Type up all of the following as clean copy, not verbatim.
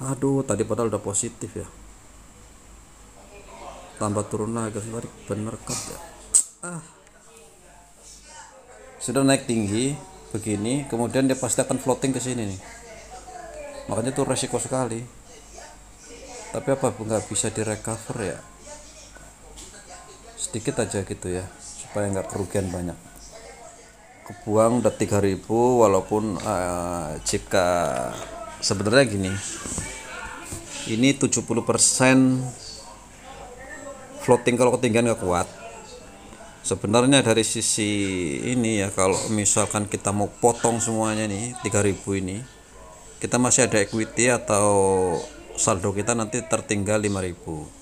Aduh, tadi padahal udah positif ya. Tambah turun lagi, bener cut ya. Sudah naik tinggi begini, kemudian dia pasti akan floating ke sini nih. Makanya itu resiko sekali. Tapi apa nggak bisa direcover ya? Sedikit aja gitu ya, supaya nggak kerugian banyak. Kebuang udah 3.000, walaupun jika sebenarnya gini, ini 70% floating kalau ketinggian nggak kuat. Sebenarnya dari sisi ini ya, kalau misalkan kita mau potong semuanya nih 3.000 ini, kita masih ada equity atau saldo kita nanti tertinggal 5.000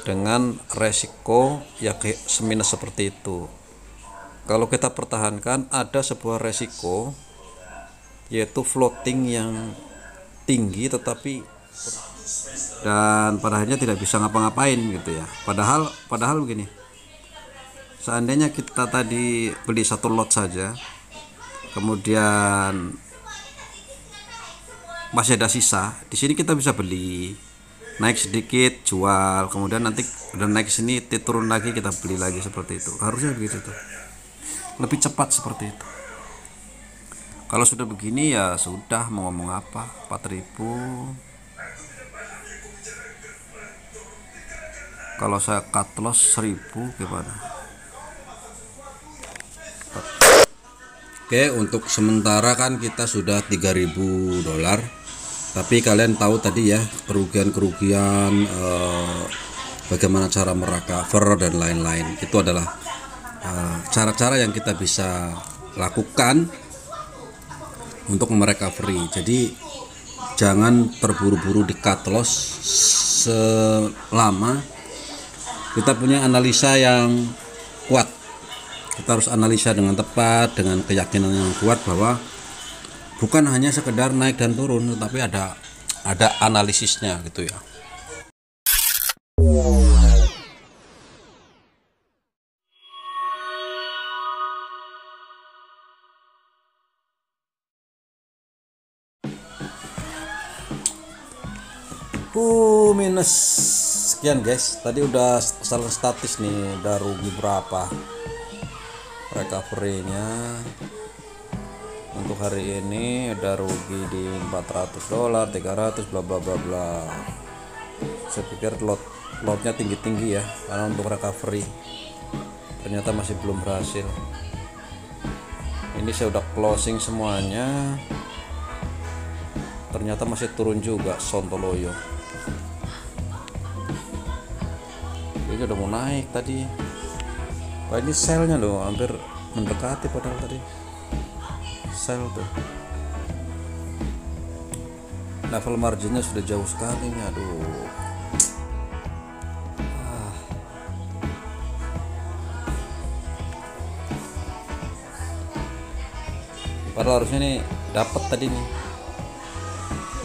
dengan resiko ya seminus seperti itu. Kalau kita pertahankan, ada sebuah resiko yaitu floating yang tinggi tetapi dan pada akhirnya tidak bisa ngapa-ngapain gitu ya. Padahal begini, seandainya kita tadi beli satu lot saja, kemudian masih ada sisa di sini, kita bisa beli, naik sedikit jual, kemudian nanti udah naik sini turun lagi, kita beli lagi, seperti itu. Harusnya begitu tuh, lebih cepat seperti itu. Kalau sudah begini ya sudah, mau ngomong apa, 4.000. Kalau saya cut loss 1.000 gimana? Oke, untuk sementara kan kita sudah 3.000 dolar. Tapi kalian tahu tadi ya, kerugian-kerugian, bagaimana cara merecover dan lain-lain. Itu adalah cara-cara yang kita bisa lakukan untuk merecovery. Jadi jangan terburu-buru di cut loss selama kita punya analisa yang kuat. Kita harus analisa dengan tepat, dengan keyakinan yang kuat bahwa bukan hanya sekedar naik dan turun, tetapi ada analisisnya gitu ya. Minus sekian guys. Tadi udah salah statis nih, udah rugi berapa recovery-nya. Untuk hari ini udah rugi di 400 dolar, 300 bla bla bla bla. Saya pikir lotnya tinggi-tinggi ya, karena untuk recovery ternyata masih belum berhasil. Ini saya udah closing semuanya, ternyata masih turun juga sontoloyo. Ini udah mau naik tadi. Wah, ini sellnya loh, hampir mendekati padahal tadi sell tuh. Level marginnya sudah jauh sekali nih, aduh. Padahal harusnya nih dapat tadi nih.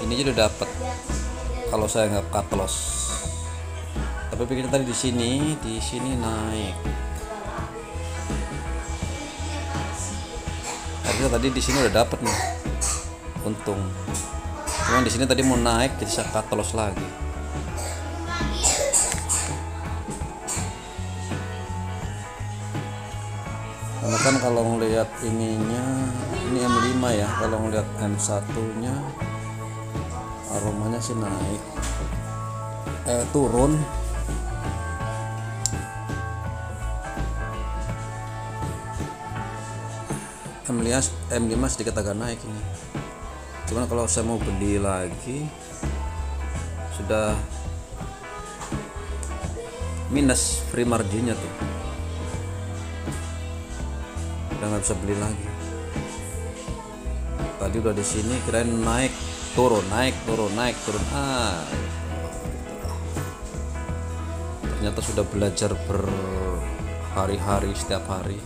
Ini aja udah dapat kalau saya nggak cut loss. Tapi pikirnya tadi di sini naik. Harusnya tadi di sini udah dapat nih, untung. Cuman di sini tadi mau naik, jadi saya cut loss lagi. Karena kan kalau ngelihat ininya, ini M5 ya, kalau ngelihat M1 nya aromanya sih naik, turun. M5 sedikit agak naik ini. Cuman kalau saya mau beli lagi sudah minus free marginnya tuh, udah nggak bisa beli lagi. Tadi udah di sini kirain naik turun, ternyata sudah belajar berhari-hari, setiap hari.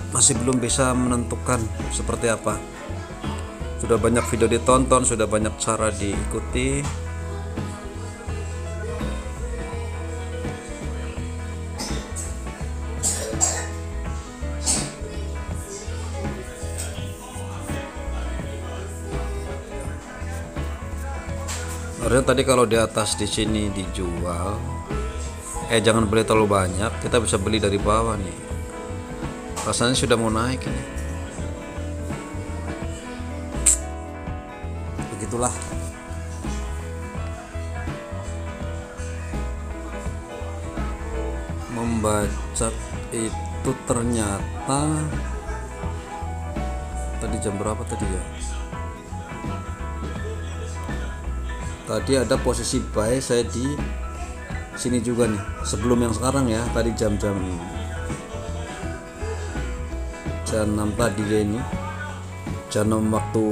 Masih belum bisa menentukan seperti apa. Sudah banyak video ditonton, sudah banyak cara diikuti. Harusnya tadi kalau di atas di sini dijual, jangan beli terlalu banyak, kita bisa beli dari bawah nih. Rasanya sudah mau naik ini. Begitulah. Membaca itu ternyata tadi jam berapa tadi ya? Tadi ada posisi buy saya di sini juga nih, sebelum yang sekarang ya. Tadi jam-jam 6 tadi ya, ini jam 6 waktu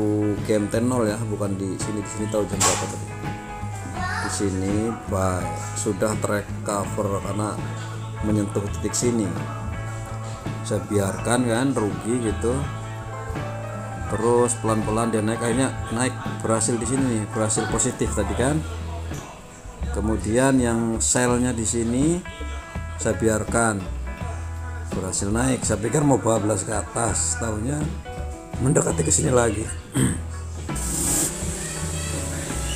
GMT0 ya, bukan di sini. Di sini tahu jam berapa tadi? Di sini buy, sudah tercover karena menyentuh titik sini. Saya biarkan kan, rugi gitu. Terus pelan-pelan dia naik, akhirnya naik, berhasil di sini nih, berhasil positif tadi kan. Kemudian yang sellnya di sini saya biarkan, berhasil naik. Saya pikir mau bablas ke atas, tahunya mendekati ke sini lagi.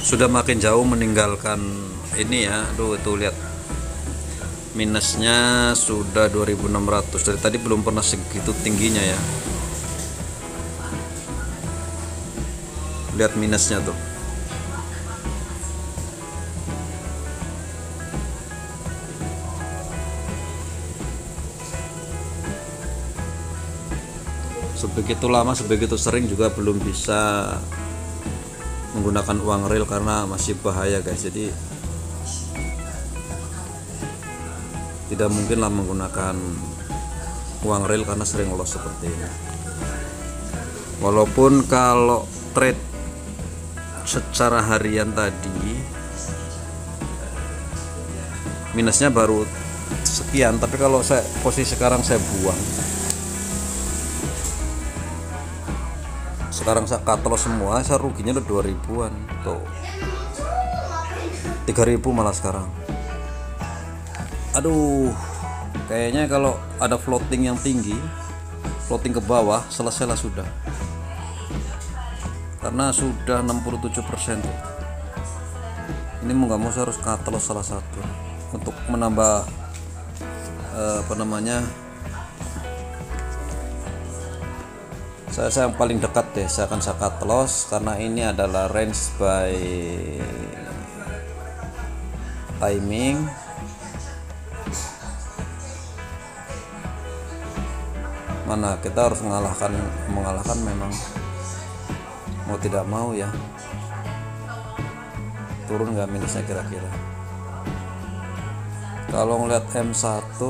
Sudah makin jauh meninggalkan ini ya. Aduh, tuh lihat minusnya sudah 2600. Dari tadi belum pernah segitu tingginya ya. Lihat minusnya tuh. Sebegitu lama, sebegitu sering juga belum bisa menggunakan uang real karena masih bahaya guys. Jadi tidak mungkinlah menggunakan uang real karena sering loss seperti ini. Walaupun kalau trade secara harian tadi minusnya baru sekian, tapi kalau saya posisi sekarang saya buang, sekarang saya cut loss semua, saya ruginya udah 2000-an tuh, 3000 malah sekarang. Aduh, kayaknya kalau ada floating yang tinggi, floating ke bawah, selesailah sudah, karena sudah 67% tuh. Ini mau nggak mau saya harus cut loss salah satu untuk menambah saya yang paling dekat deh. Saya akan cut loss karena ini adalah range by timing. Mana kita harus mengalahkan memang mau tidak mau ya. Turun nggak minusnya kira-kira? Kalau ngeliat M1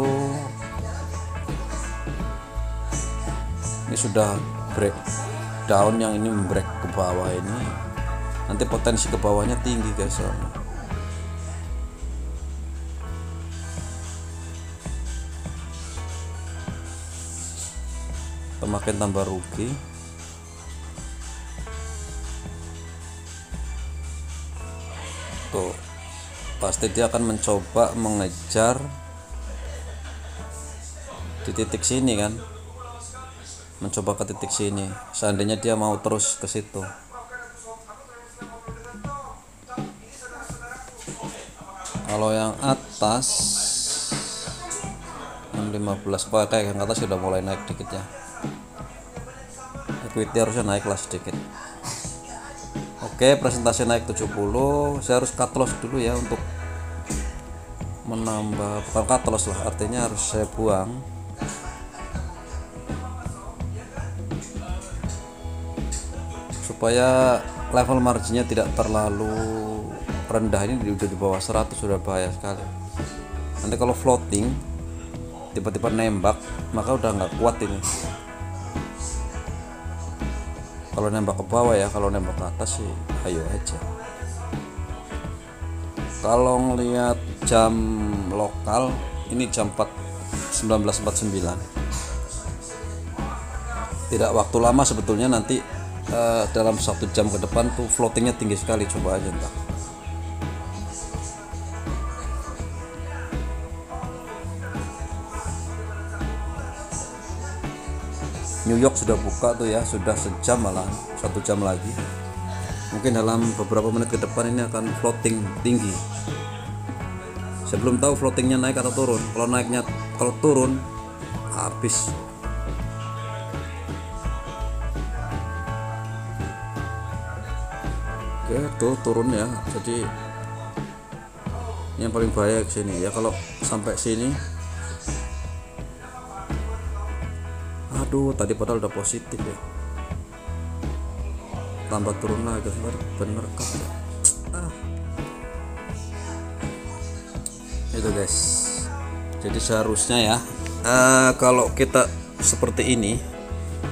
ini sudah breakdown, yang ini break ke bawah, ini nanti potensi ke bawahnya tinggi guys. Soalnya makin tambah rugi. Tuh, pasti dia akan mencoba mengejar di titik sini kan, mencoba ke titik sini. Seandainya dia mau terus ke situ, kalau yang atas 15 kayak yang atas sudah mulai naik dikit ya. Equity harusnya naik lah sedikit. Oke, presentasi naik 70. Saya harus cut loss dulu ya untuk menambah, bukan cut loss lah, artinya harus saya buang supaya level marginnya tidak terlalu rendah. Ini udah di bawah 100, sudah bahaya sekali. Nanti kalau floating tiba-tiba nembak, maka udah nggak kuat ini. Kalau nembak ke bawah ya, kalau nembak ke atas sih ayo aja. Kalau ngelihat jam lokal ini jam 19.49, tidak waktu lama sebetulnya. Nanti dalam 1 jam ke depan tuh floatingnya tinggi sekali, coba aja ntar. New York sudah buka tuh ya, sudah sejam, malah 1 jam lagi. Mungkin dalam beberapa menit ke depan ini akan floating tinggi. Saya belum tahu floatingnya naik atau turun. Kalau turun habis. Oke, tuh turun ya. Jadi yang paling bahaya ke sini ya, kalau sampai sini. Aduh, tadi padahal udah positif ya. Tambah turun lagi, bener kan ya. Itu guys. Jadi seharusnya ya, kalau kita seperti ini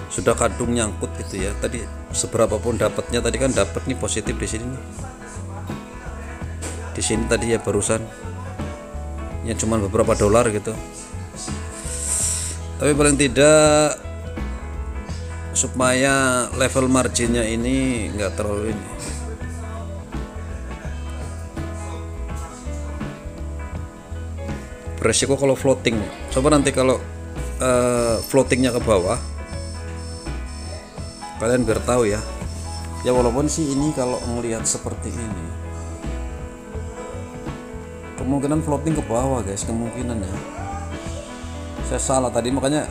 sudah kadung nyangkut gitu ya. Tadi seberapa pun dapatnya, tadi kan dapat nih positif di sini nih. Di sini tadi ya barusan, ya cuman beberapa dolar gitu. Tapi paling tidak supaya level marginnya ini enggak terlalu ini. Beresiko kalau floating. Coba nanti kalau floatingnya ke bawah, kalian biar tahu ya. Ya walaupun sih ini kalau melihat seperti ini, kemungkinan floating ke bawah guys, kemungkinan ya. Saya salah tadi, makanya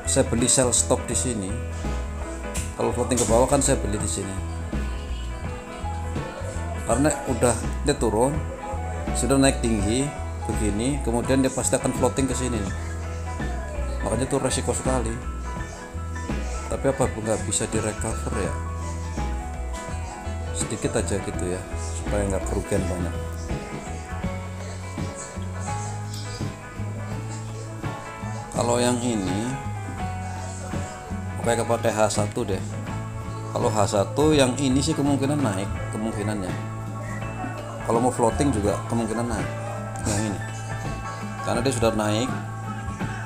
saya beli sell stop di sini. Kalau floating ke bawah kan saya beli di sini. Karena udah dia turun, sudah naik tinggi begini, kemudian dia pasti akan floating ke sini. Makanya itu resiko sekali. Tapi apa nggak bisa direcover ya? Sedikit aja gitu ya, supaya nggak kerugian banyak. Kalau yang ini pakai kepada H1 deh. Kalau H1 yang ini sih kemungkinan naik, kemungkinannya. Kalau mau floating juga kemungkinan naik. Yang ini, karena dia sudah naik,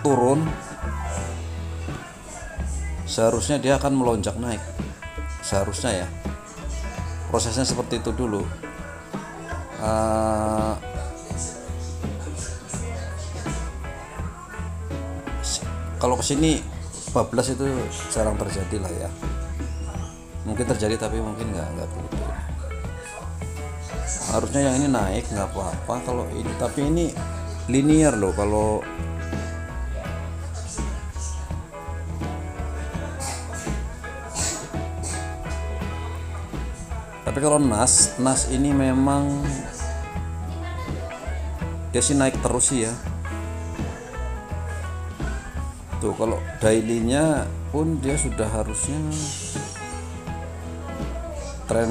turun, seharusnya dia akan melonjak naik. Seharusnya ya. Prosesnya seperti itu dulu. Kalau kesini bablas itu jarang terjadi lah ya. Mungkin terjadi tapi mungkin nggak begitu. Harusnya yang ini naik nggak apa-apa kalau ini, tapi ini linear loh. Kalau tapi kalau nas ini memang dia sih naik terus sih ya. Tuh kalau daily-nya pun dia sudah harusnya tren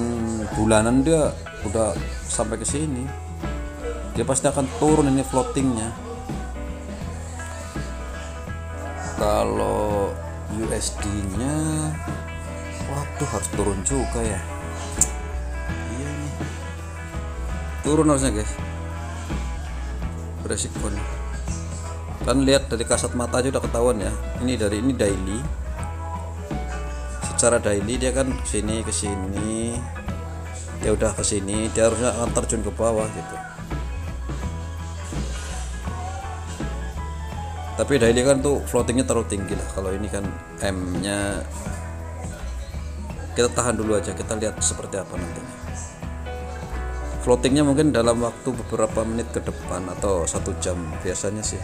bulanan dia udah sampai ke sini. Dia pasti akan turun ini floatingnya. Kalau USD-nya, waduh harus turun juga ya. Iya nih. Turun harusnya guys. Beresiko nih. Kan lihat dari kasat mata aja udah ketahuan ya. Ini daily. Secara daily dia kan ke sini. Dia udah ke sini, dia harusnya akan terjun ke bawah gitu. Tapi daily kan tuh floatingnya terlalu tinggi lah. Kalau ini kan M-nya kita tahan dulu aja, kita lihat seperti apa nantinya. Floatingnya mungkin dalam waktu beberapa menit ke depan atau 1 jam biasanya sih.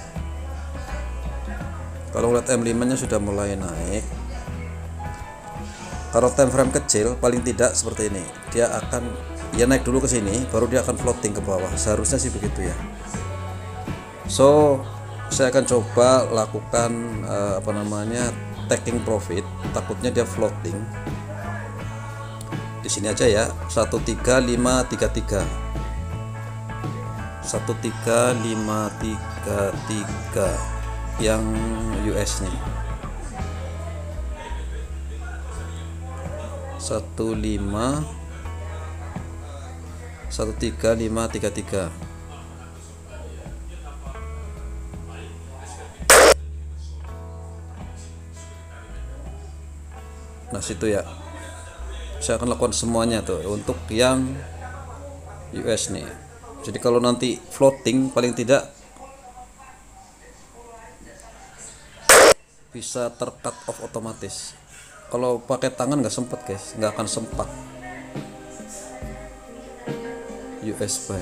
Kalau lihat M5 nya sudah mulai naik, kalau time frame kecil paling tidak seperti ini, dia akan ya naik dulu ke sini, baru dia akan floating ke bawah. Seharusnya sih begitu ya. So saya akan coba lakukan taking profit. Takutnya dia floating di sini aja ya. 13533 yang US nih. 13533. Nah situ ya, saya akan lakukan semuanya tuh untuk yang US nih. Jadi kalau nanti floating paling tidak bisa tercut off otomatis. kalau pakai tangan nggak sempet guys, nggak akan sempat. USB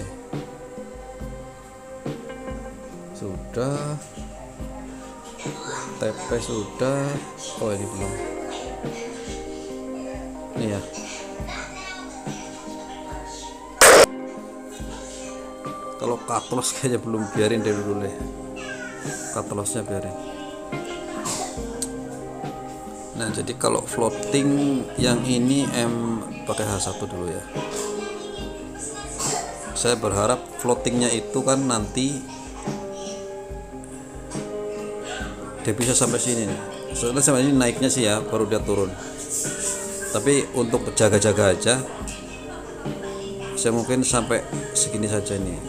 sudah, TP sudah. Oh ini belum, ini ya. Kalau cut loss kayaknya belum, biarin dulu deh, cut lossnya biarin. Nah jadi kalau floating yang ini pakai H1 dulu ya. Saya berharap floatingnya itu kan nanti dia bisa sampai sini nih. Soalnya sampai ini naiknya sih ya, baru dia turun. Tapi untuk jaga-jaga aja, saya mungkin sampai segini saja nih,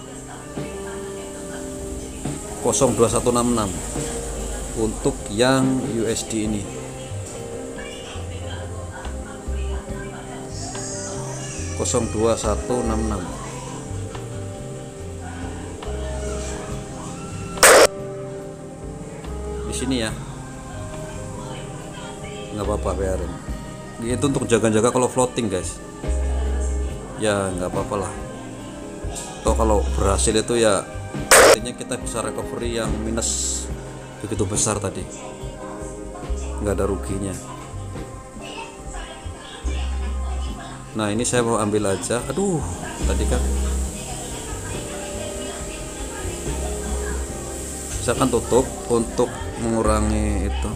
02166 untuk yang USD ini. Kosong 2166. Di sini ya, nggak apa-apa, biarin. Itu untuk jaga-jaga kalau floating guys, ya nggak apa-apa lah. Toh kalau berhasil itu ya artinya kita bisa recovery yang minus begitu besar tadi, nggak ada ruginya. Nah ini saya mau ambil aja. Aduh tadi kan saya akan tutup untuk mengurangi itu,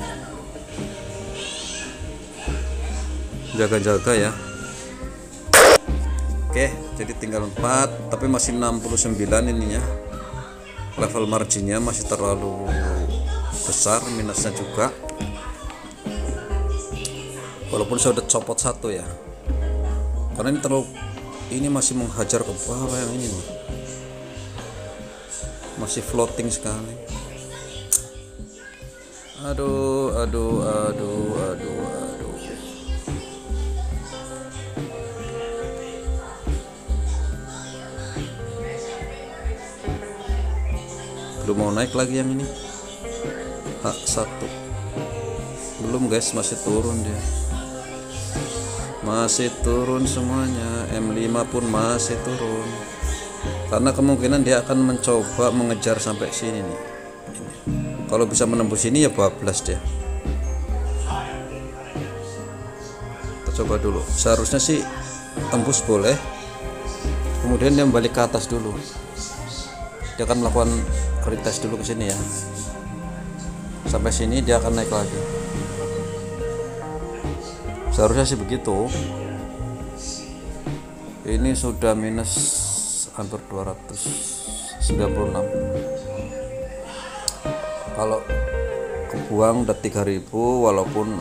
jaga-jaga ya. Oke, jadi tinggal 4, tapi masih 69 ininya. Level marginnya masih terlalu besar, minusnya juga. Walaupun saya udah copot 1 ya, karena ini terlalu, ini masih menghajar ke bawah yang ini nih. Masih floating sekali. Aduh. Belum mau naik lagi yang ini. H1 belum guys, masih turun dia. Masih turun semuanya. M5 pun masih turun. Karena kemungkinan dia akan mencoba mengejar sampai sini nih. Kalau bisa menembus ini ya bablas dia. Kita coba dulu. Seharusnya sih tembus boleh. Kemudian dia balik ke atas dulu. Dia akan melakukan retest dulu ke sini ya. Sampai sini dia akan naik lagi. Seharusnya sih begitu. Ini sudah minus hampir 296. Kalau kebuang udah 3000, walaupun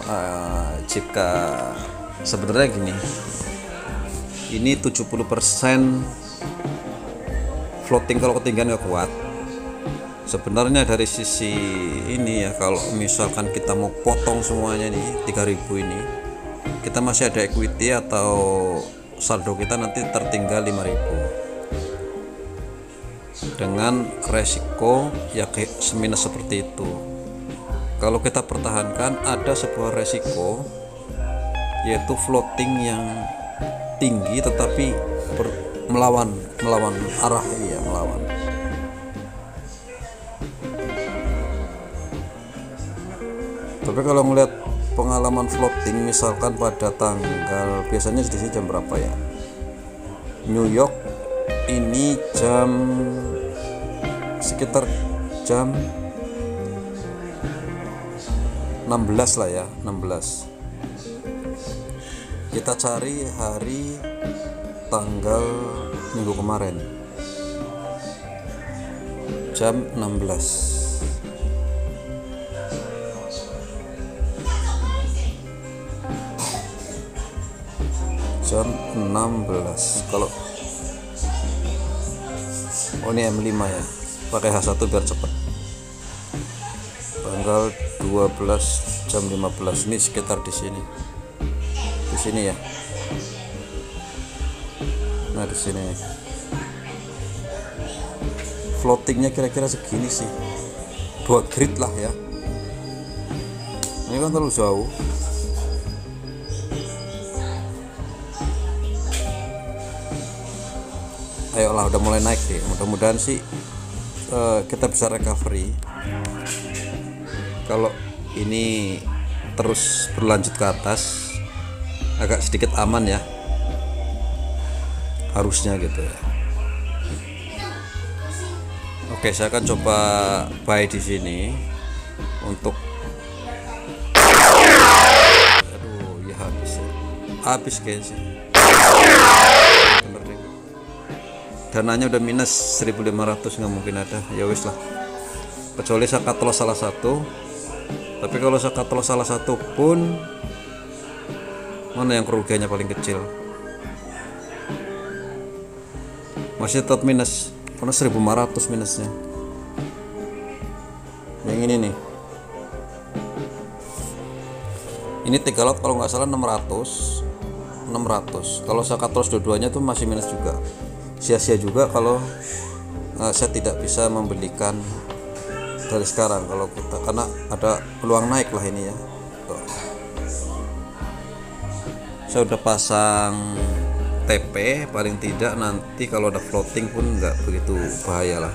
jika sebenarnya gini, ini 70% floating kalau ketinggian nggak kuat. Sebenarnya dari sisi ini ya, kalau misalkan kita mau potong semuanya nih 3000 ini, kita masih ada equity atau saldo kita nanti tertinggal 5000 dengan resiko ya kayak seminus seperti itu. Kalau kita pertahankan, ada sebuah resiko yaitu floating yang tinggi tetapi melawan arah, ya melawan. Tapi kalau ngeliat pengalaman floating misalkan pada tanggal, biasanya di sini jam berapa ya, New York ini sekitar jam 16 lah ya, 16. Kita cari hari tanggal minggu kemarin jam 16. Jam 16. Kalau ini M5 ya, pakai H1 biar cepet. Tanggal 12 jam 15, ini sekitar di sini ya. Nah di sini floatingnya kira-kira segini sih, 2 grid lah ya. Ini kan terlalu jauh. ayolah udah mulai naik deh, mudah-mudahan sih kita bisa recovery. Kalau ini terus berlanjut ke atas agak sedikit aman ya, harusnya gitu ya. Oke, saya akan coba buy di sini untuk aduh ya habis guys, bener deh. Dananya udah minus 1.500, nggak mungkin ada, ya wis lah, kecuali saya cut loss salah satu. Tapi kalau saya cut loss salah satu pun, mana yang kerugiannya paling kecil? Masih tetap minus, karena 1.500 minusnya. Yang ini nih, ini 3 lot kalau nggak salah 600. Kalau saya cut loss dua-duanya tuh masih minus juga. Sia-sia juga kalau saya tidak bisa membelikan dari sekarang kalau kita, karena ada peluang naik lah ini ya. Tuh. Saya udah pasang TP, paling tidak nanti kalau ada floating pun nggak begitu bahaya lah.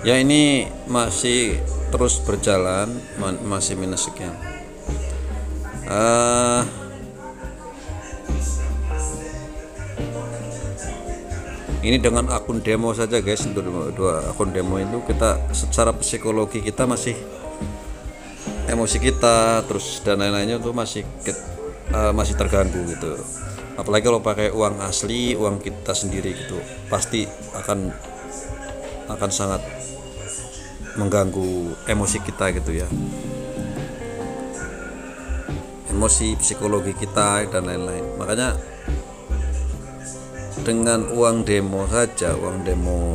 Ya ini masih terus berjalan, masih minus sekian. Ini dengan akun demo saja guys, dua akun demo itu kita secara psikologi kita masih, emosi kita terus dan lain-lainnya tuh masih terganggu gitu. Apalagi kalau pakai uang asli, uang kita sendiri gitu, pasti akan sangat mengganggu emosi kita gitu ya, emosi, psikologi kita dan lain-lain. Makanya dengan uang demo saja, uang demo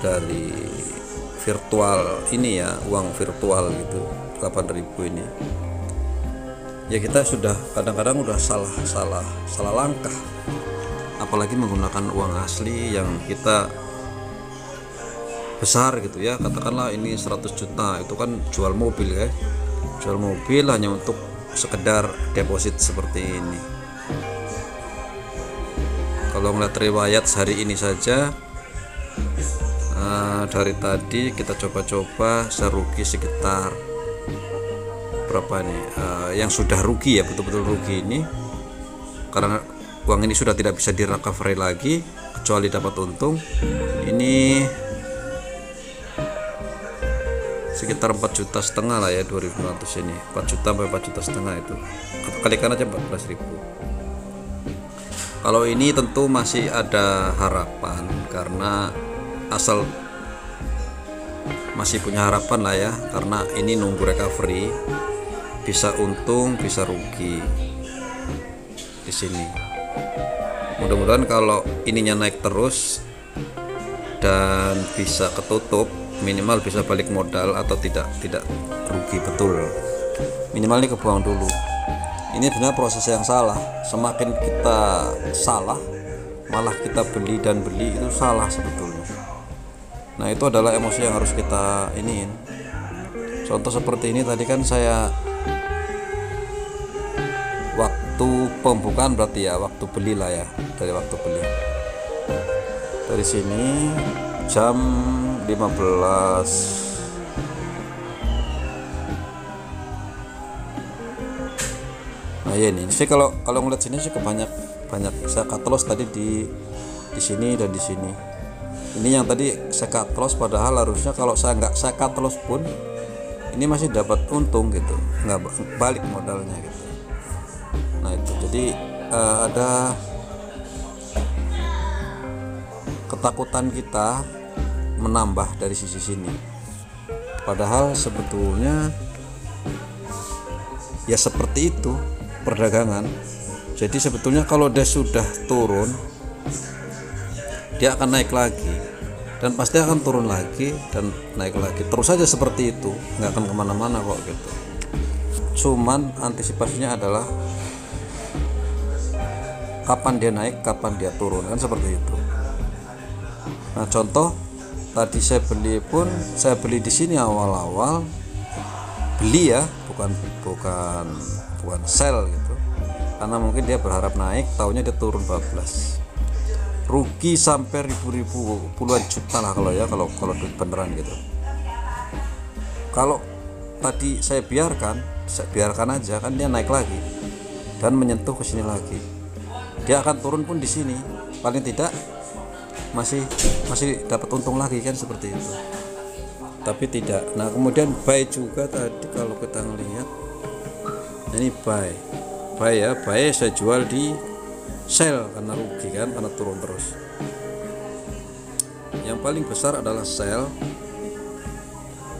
dari virtual ini ya, uang virtual gitu 8.000 ini ya, kita sudah kadang-kadang udah salah langkah, apalagi menggunakan uang asli yang kita besar gitu ya. Katakanlah ini 100 juta, itu kan jual mobil ya, jual mobil hanya untuk sekedar deposit seperti ini. Kalau ngeliat riwayat sehari ini saja, dari tadi kita coba-coba, saya rugi sekitar berapa nih, yang sudah rugi ya, betul-betul rugi ini karena uang ini sudah tidak bisa di recovery lagi kecuali dapat untung. Ini sekitar 4,5 juta lah ya, 2.500 ini, 4 juta sampai 4,5 juta itu, kalikan aja 14.000. Kalau ini tentu masih ada harapan, karena asal masih punya harapan lah ya, karena ini nunggu recovery, bisa untung bisa rugi di sini. Mudah-mudahan kalau ininya naik terus dan bisa ketutup, minimal bisa balik modal atau tidak rugi betul, minimal ini kebuang dulu. Ini benar proses yang salah, semakin kita salah malah kita beli itu salah sebetulnya. Nah itu adalah emosi yang harus kita iniin. Contoh seperti ini tadi kan saya waktu pembukaan, berarti ya waktu beli lah ya, dari waktu beli dari sini jam 15. Nah ya ini sih, kalau ngeliat sini sih banyak saya cut loss tadi di sini dan di sini. Ini yang tadi saya cut loss, padahal harusnya kalau saya cut loss pun ini masih dapat untung gitu, nggak balik modalnya gitu. Nah itu jadi ada ketakutan kita menambah dari sisi sini, padahal sebetulnya ya seperti itu perdagangan. Jadi sebetulnya kalau dia sudah turun, dia akan naik lagi dan pasti akan turun lagi dan naik lagi, terus saja seperti itu, nggak akan kemana-mana kok gitu. Cuman antisipasinya adalah kapan dia naik, kapan dia turun, kan seperti itu. Nah, contoh tadi saya beli di sini awal-awal beli ya, bukan sell gitu, karena mungkin dia berharap naik, taunya dia turun bablas, rugi sampai ribu-ribu, puluhan juta lah kalau duit beneran gitu. Kalau tadi saya biarkan aja, kan dia naik lagi dan menyentuh ke sini lagi, dia akan turun pun di sini, paling tidak masih dapat untung lagi, kan seperti itu. Tapi tidak. Nah, kemudian buy juga tadi kalau kita ngelihat, ini buy saya jual di sell karena rugi kan, karena turun terus. Yang paling besar adalah sell,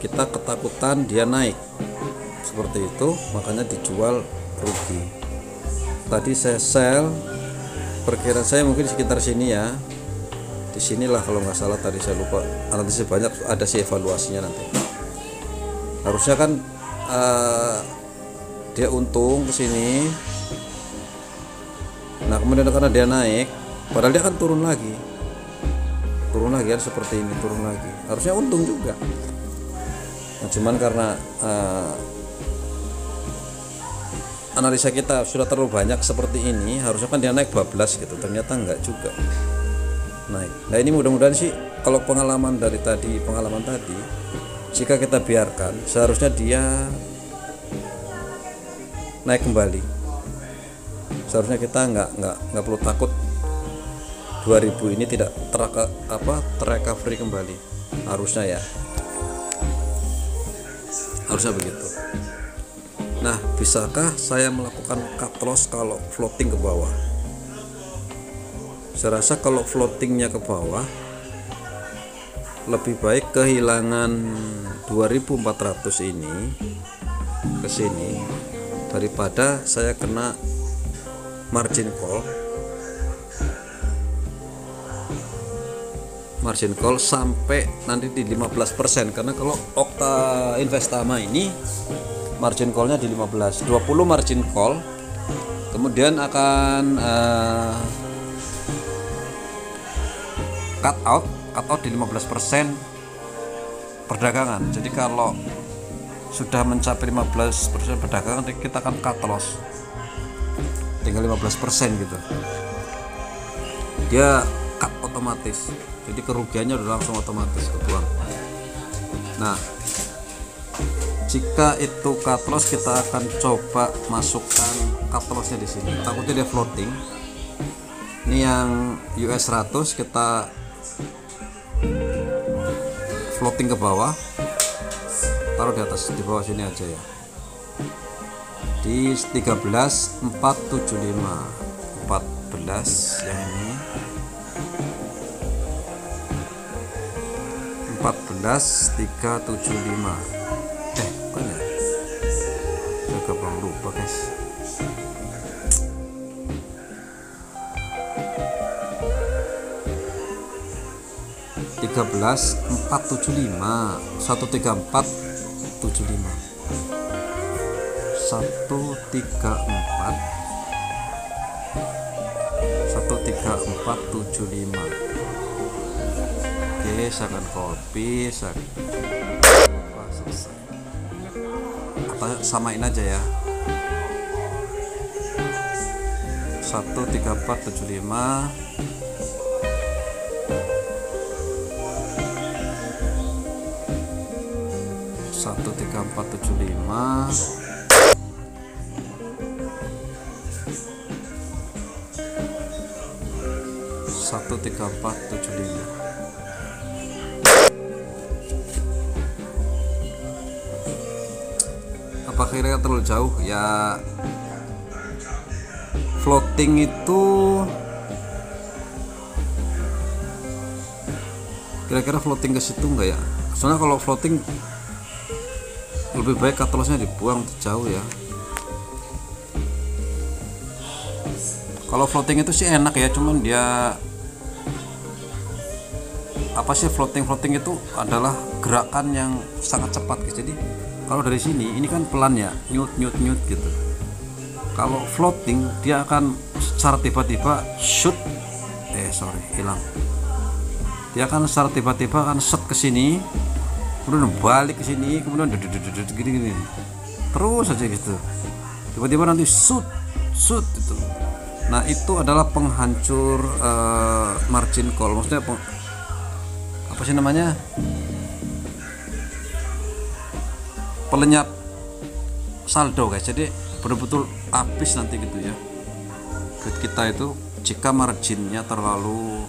kita ketakutan dia naik seperti itu, makanya dijual rugi. Tadi saya sell, perkiraan saya mungkin sekitar sini ya, di sinilah kalau nggak salah, tadi saya lupa, nanti sebanyak ada sih evaluasinya nanti. Harusnya kan dia untung ke sini. Nah, kemudian karena dia naik, padahal dia kan turun lagi kan seperti ini, turun lagi, harusnya untung juga. Nah, cuman karena analisa kita sudah terlalu banyak seperti ini, harusnya kan dia naik bablas gitu, ternyata enggak juga naik. Nah, ini mudah-mudahan sih, kalau pengalaman tadi, jika kita biarkan, seharusnya dia naik kembali. Seharusnya kita nggak perlu takut 2000 ini tidak terrecovery kembali. Harusnya ya, harusnya begitu. Nah, bisakah saya melakukan cut loss kalau floating ke bawah? Saya rasa kalau floatingnya ke bawah, lebih baik kehilangan 2400 ini ke sini daripada saya kena margin call sampai nanti di 15%. Karena kalau Okta Investama ini margin callnya di 15, 20 margin call, kemudian akan cut out di 15% perdagangan. Jadi kalau sudah mencapai 15% perdagangan, kita akan cut loss, tinggal 15% gitu, dia cut otomatis, jadi kerugiannya udah langsung otomatis kebuang. Nah, jika itu cut loss, kita akan coba masukkan cut lossnya di sini. Takutnya dia floating. Ini yang US 100 kita floating ke bawah, taruh di atas, di bawah sini aja ya, di 13.475, 14 yang ini 14.375. Bukan ya, saya gampang lupa guys. Tiga belas 475, 13475, 13475. Oke, saya akan copy, selesai. Atau samain aja ya, 13475 13475 13475. Apa kira-kira terlalu jauh ya? Floating itu kira-kira floating ke situ enggak ya? Soalnya kalau floating lebih baik cut lossnya dibuang jauh ya. Kalau floating itu sih enak ya, cuman dia floating itu adalah gerakan yang sangat cepat guys. Jadi kalau dari sini ini kan pelan ya, nyut gitu. Kalau floating dia akan secara tiba-tiba shoot hilang. Dia kan secara tiba-tiba kan set ke sini, kemudian balik ke sini, kemudian gini terus aja gitu. Tiba-tiba nanti shoot itu. Nah, itu adalah penghancur margin call. Maksudnya apa sih namanya? Pelenyap saldo guys. Jadi betul-betul habis nanti gitu ya. Kita itu jika marginnya terlalu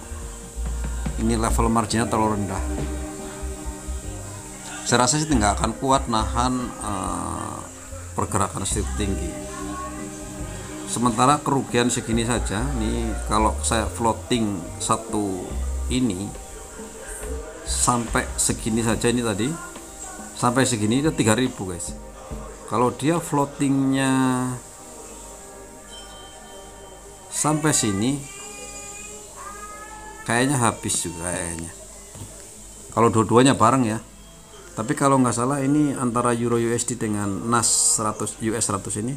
level marginnya terlalu rendah, saya rasa sih nggak akan kuat nahan pergerakan strip tinggi. Sementara kerugian segini saja nih, kalau saya floating satu ini sampai segini saja, ini tadi sampai segini itu 3000 guys. Kalau dia floatingnya sampai sini kayaknya habis juga kayaknya, kalau dua-duanya bareng ya. Tapi kalau nggak salah ini antara Euro USD dengan NAS 100 US 100 ini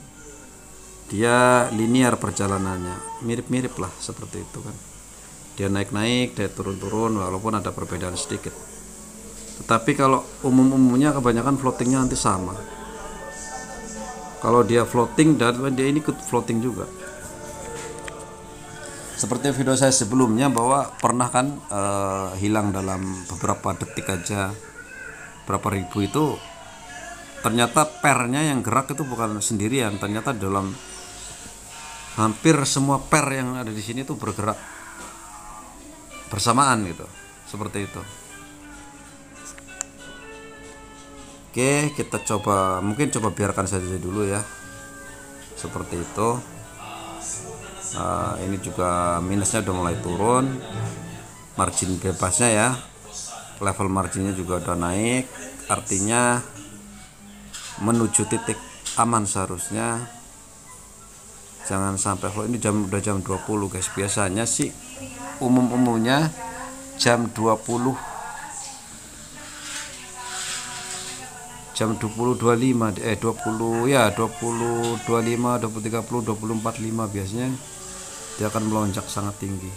dia linear perjalanannya, mirip-mirip lah seperti itu kan. Dia naik-naik, dia turun-turun, walaupun ada perbedaan sedikit. Tetapi kalau umumnya kebanyakan floatingnya nanti sama. Kalau dia floating dan dia ini ikut floating juga. Seperti video saya sebelumnya bahwa pernah kan hilang dalam beberapa detik aja berapa ribu, itu ternyata pairnya yang gerak itu bukan sendirian, ternyata dalam hampir semua pair yang ada di sini itu bergerak bersamaan gitu, seperti itu. Oke, kita mungkin coba biarkan saja dulu ya, seperti itu. Ini juga minusnya udah mulai turun, margin bebasnya ya, level marginnya juga udah naik, artinya menuju titik aman seharusnya. Jangan sampai ini udah jam 20 guys. Biasanya sih umumnya jam 20 20.25 20 ya 20.25 20.30 20.45 biasanya dia akan melonjak sangat tinggi.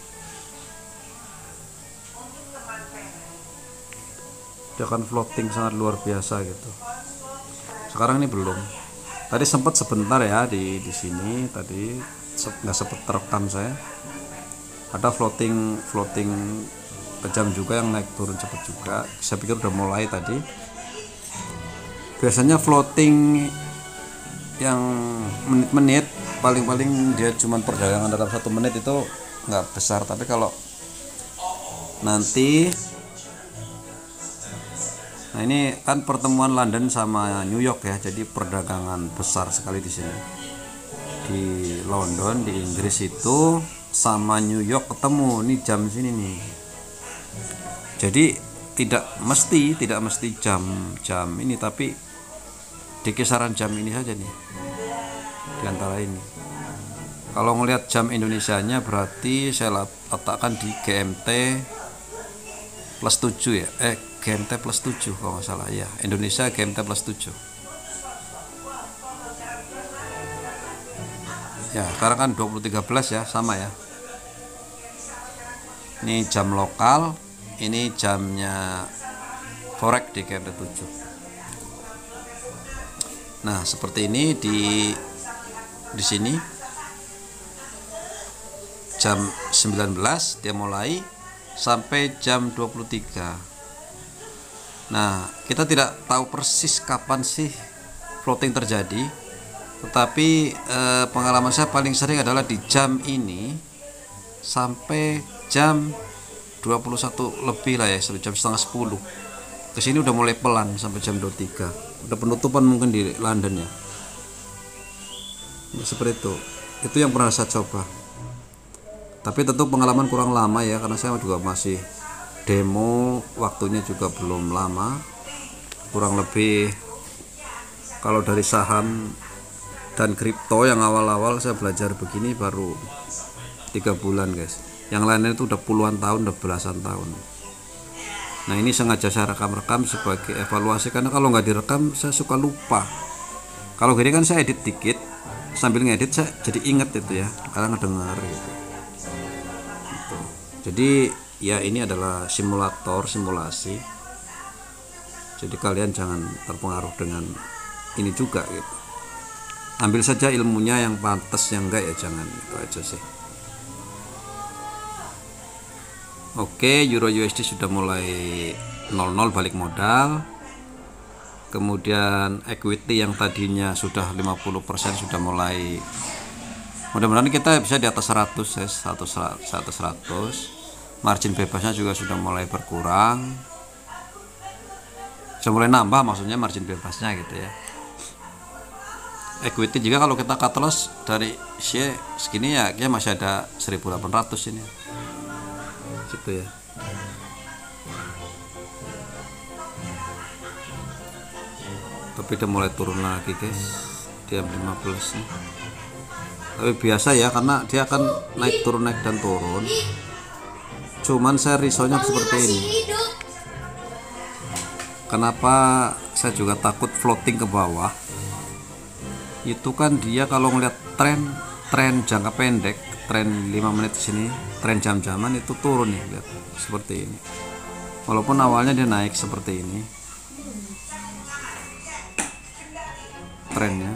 Dia akan floating sangat luar biasa gitu. Sekarang ini belum. Tadi sempat sebentar ya di sini, tadi nggak sempat terekam saya. Ada floating kejam juga yang naik turun cepat juga. Saya pikir udah mulai tadi. Biasanya floating yang menit-menit, paling-paling dia cuman perdagangan dalam 1 menit itu nggak besar. Tapi kalau nanti, nah ini kan pertemuan London sama New York ya, jadi perdagangan besar sekali di sini. Di London, di Inggris itu sama New York ketemu nih jam sini nih. Jadi tidak mesti jam ini, tapi di kisaran jam ini saja nih, di antara ini. Kalau ngelihat jam Indonesianya berarti saya letakkan di GMT plus 7 ya, GMT plus 7 kalau nggak salah ya, Indonesia GMT plus 7 ya. Sekarang kan 20.13 ya, sama ya. Ini jam lokal, ini jamnya forex di GMT 7. Nah, seperti ini di sini jam 19 dia mulai sampai jam 23. Nah, kita tidak tahu persis kapan sih floating terjadi, tetapi pengalaman saya paling sering adalah di jam ini sampai jam 21 lebih lah ya, jam setengah 10. Kesini udah mulai pelan sampai jam 23. Udah penutupan mungkin di London ya. Seperti itu yang pernah saya coba. Tapi tentu pengalaman kurang lama ya, karena saya juga masih demo, waktunya juga belum lama. Kurang lebih kalau dari saham dan kripto yang awal-awal saya belajar begini baru 3 bulan guys. Yang lainnya itu udah puluhan tahun, udah belasan tahun. Nah, ini sengaja saya rekam sebagai evaluasi, karena kalau nggak direkam saya suka lupa. Kalau gini kan saya edit dikit, sambil ngedit saya jadi inget itu ya, kadang ngedengar gitu. Jadi ya ini adalah simulasi. Jadi kalian jangan terpengaruh dengan ini juga gitu. Ambil saja ilmunya, yang pantas yang enggak ya jangan, itu aja sih. Oke, Euro USD sudah mulai 00 balik modal. Kemudian equity yang tadinya sudah 50% sudah mulai, mudah-mudahan kita bisa di atas 100 ya, 100. Margin bebasnya juga sudah mulai berkurang, sudah mulai nambah, maksudnya margin bebasnya gitu ya. Equity juga kalau kita cut loss dari share segini ya, dia masih ada 1800 ini gitu ya. Tapi udah mulai turun lagi guys, dia 15 nih. Tapi biasa ya, karena dia akan naik turun dan turun. Cuman saya risaunya seperti ini. Kenapa saya juga takut floating ke bawah? Itu kan dia kalau ngeliat tren jangka pendek, tren 5 menit di sini, tren jam-jaman itu turun nih, lihat seperti ini. Walaupun awalnya dia naik seperti ini trennya.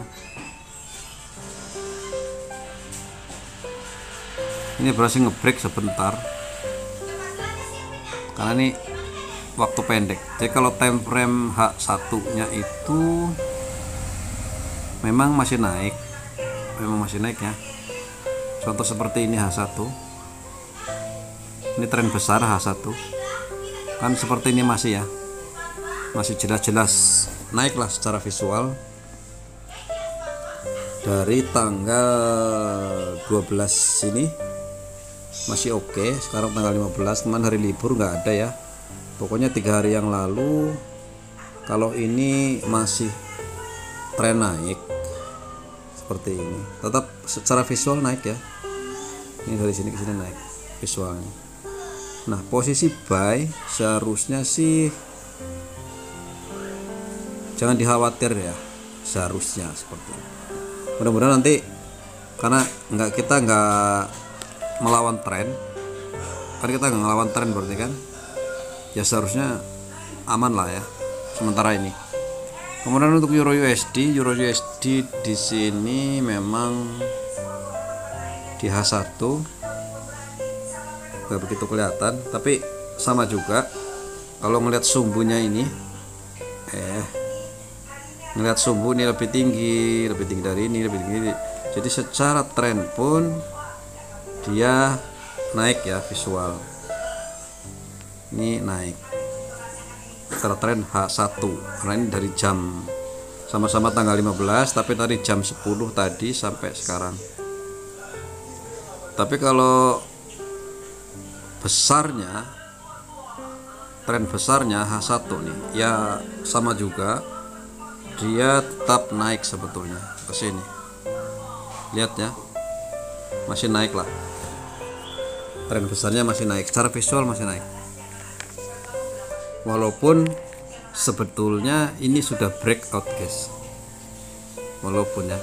Ini berhasil ngebreak sebentar karena ini waktu pendek. Jadi kalau time frame H1 nya itu memang masih naik ya. Contoh seperti ini H1, ini tren besar H1 kan seperti ini masih ya, masih jelas-jelas naik lah secara visual. Dari tanggal 12 ini masih oke. Sekarang tanggal 15, kemarin hari libur nggak ada ya. Pokoknya 3 hari yang lalu, kalau ini masih tren naik seperti ini, tetap secara visual naik ya. Ini dari sini ke sini naik visualnya. Nah, posisi buy seharusnya sih jangan dikhawatir ya, seharusnya seperti ini. Mudah-mudahan nanti, karena kita nggak melawan tren, kan kita nggak ngelawan tren berarti kan ya seharusnya aman lah ya sementara ini. Kemudian untuk Euro USD di sini memang di H1 nggak begitu kelihatan, tapi sama juga kalau melihat sumbunya ini, ngelihat sumbu ini lebih tinggi dari ini, lebih tinggi. Jadi secara tren pun dia naik ya, visual ini naik secara tren H1 karena ini dari jam sama-sama tanggal 15, tapi tadi jam 10 tadi sampai sekarang. Tapi kalau besarnya, tren besarnya H1 nih ya sama juga, dia tetap naik sebetulnya ke sini. Lihat ya, masih naik lah. Tren besarnya masih naik, secara visual masih naik. Walaupun sebetulnya ini sudah breakout guys. Walaupun ya,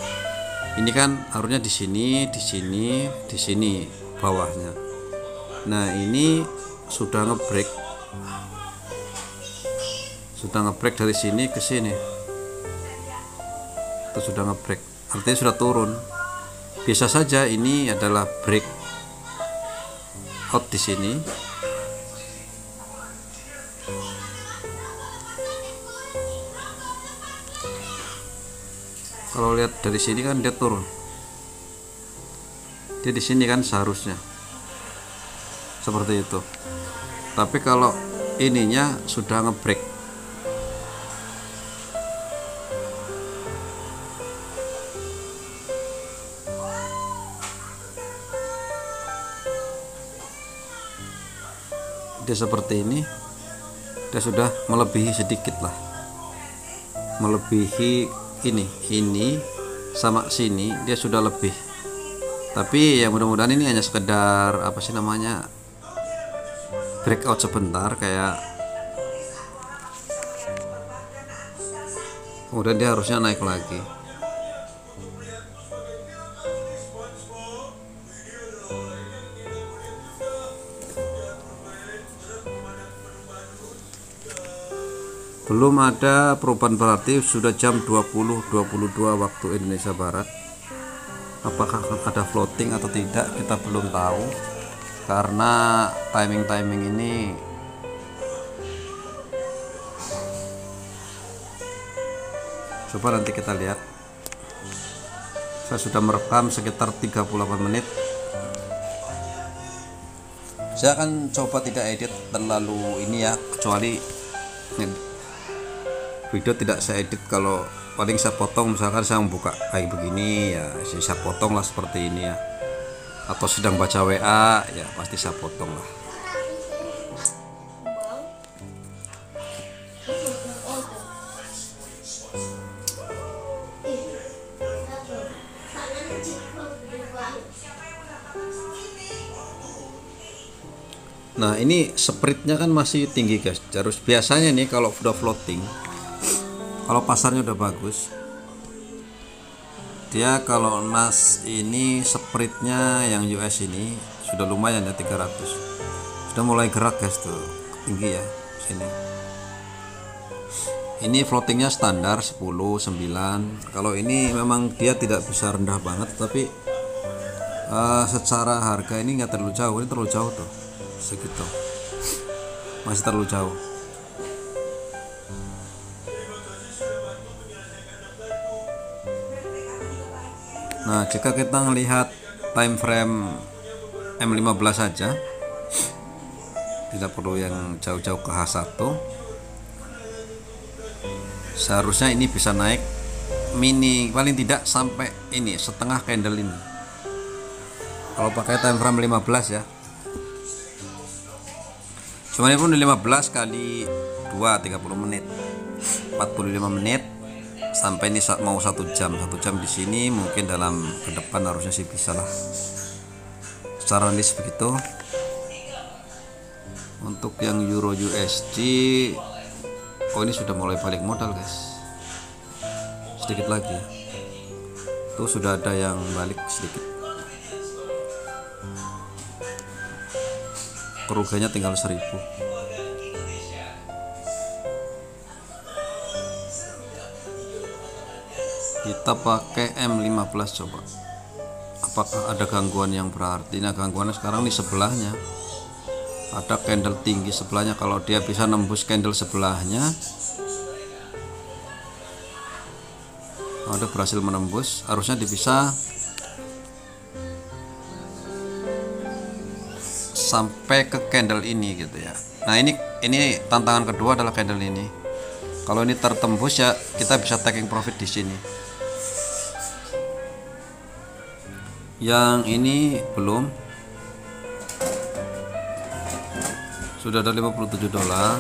ini kan harusnya di sini bawahnya. Nah, ini sudah ngebreak dari sini ke sini. Itu sudah ngebreak, artinya sudah turun. Biasa saja ini adalah break out di sini. Kalau lihat dari sini kan dia turun. Dia di sini kan seharusnya seperti itu. Tapi kalau ininya sudah ngebreak, dia seperti ini, dia sudah melebihi sedikit lah, melebihi ini sama sini, dia sudah lebih. Tapi ya mudah-mudahan ini hanya sekedar apa sih namanya, breakout sebentar, kayak kemudian dia harusnya naik lagi. Belum ada perubahan berarti sudah jam 20.22 waktu Indonesia Barat. Apakah ada floating atau tidak kita belum tahu, karena timing ini coba nanti kita lihat. Saya sudah merekam sekitar 38 menit. Saya akan coba tidak edit terlalu ini ya, kecuali video tidak saya edit. Kalau paling saya potong, misalkan saya membuka kayak begini ya, saya potong lah seperti ini ya, atau sedang baca WA ya pasti saya potong lah. Nah ini spreadnya kan masih tinggi guys. Terus biasanya nih kalau udah floating, kalau pasarnya udah bagus, dia kalau emas ini spreadnya yang US ini sudah lumayan ya, 300 sudah mulai gerak guys, tuh tinggi ya sini. Ini floatingnya standar 10, 9. Kalau ini memang dia tidak bisa rendah banget, tapi secara harga ini nggak terlalu jauh. Ini terlalu jauh tuh, segitu masih terlalu jauh. Nah jika kita melihat time frame M15 saja, tidak perlu yang jauh-jauh ke H1, seharusnya ini bisa naik mini paling tidak sampai ini setengah candle ini kalau pakai time frame 15 ya. Cuman pun 15 kali 2 30 menit 45 menit sampai ini mau 1 jam di sini. Mungkin dalam ke depan harusnya sih bisa lah secara list begitu. Untuk yang Euro USD, oh ini sudah mulai balik modal guys, sedikit lagi tuh sudah ada yang balik sedikit. Kerugiannya tinggal 1000. Kita pakai M15 coba, apakah ada gangguan yang berarti. Nah gangguannya sekarang di sebelahnya ada candle tinggi sebelahnya. Kalau dia bisa nembus candle sebelahnya, ada berhasil menembus, harusnya dia bisa sampai ke candle ini gitu ya. Nah ini tantangan kedua adalah candle ini. Kalau ini tertembus ya kita bisa taking profit di sini. Yang ini belum, sudah ada 57 dolar.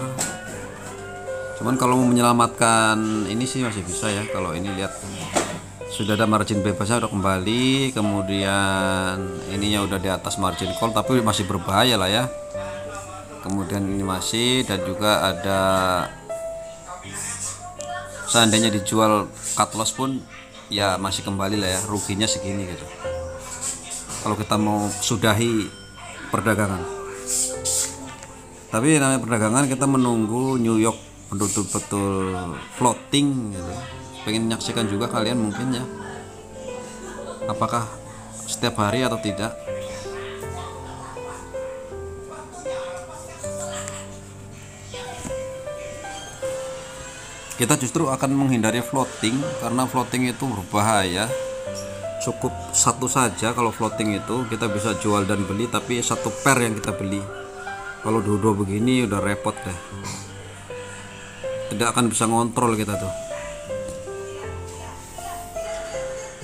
Cuman kalau mau menyelamatkan ini sih masih bisa ya. Kalau ini lihat sudah ada margin bebasnya udah kembali, kemudian ininya udah di atas margin call tapi masih berbahaya lah ya. Kemudian ini masih, dan juga ada seandainya dijual cut loss pun ya masih kembali lah ya, ruginya segini gitu kalau kita mau sudahi perdagangan. Tapi namanya perdagangan kita menunggu New York betul-betul floating gitu. Pengen menyaksikan juga kalian mungkin ya, apakah setiap hari atau tidak. Kita justru akan menghindari floating karena floating itu berbahaya. Cukup satu saja kalau floating itu kita bisa jual dan beli, tapi satu pair yang kita beli. Kalau dua-dua begini udah repot deh, tidak akan bisa ngontrol kita tuh.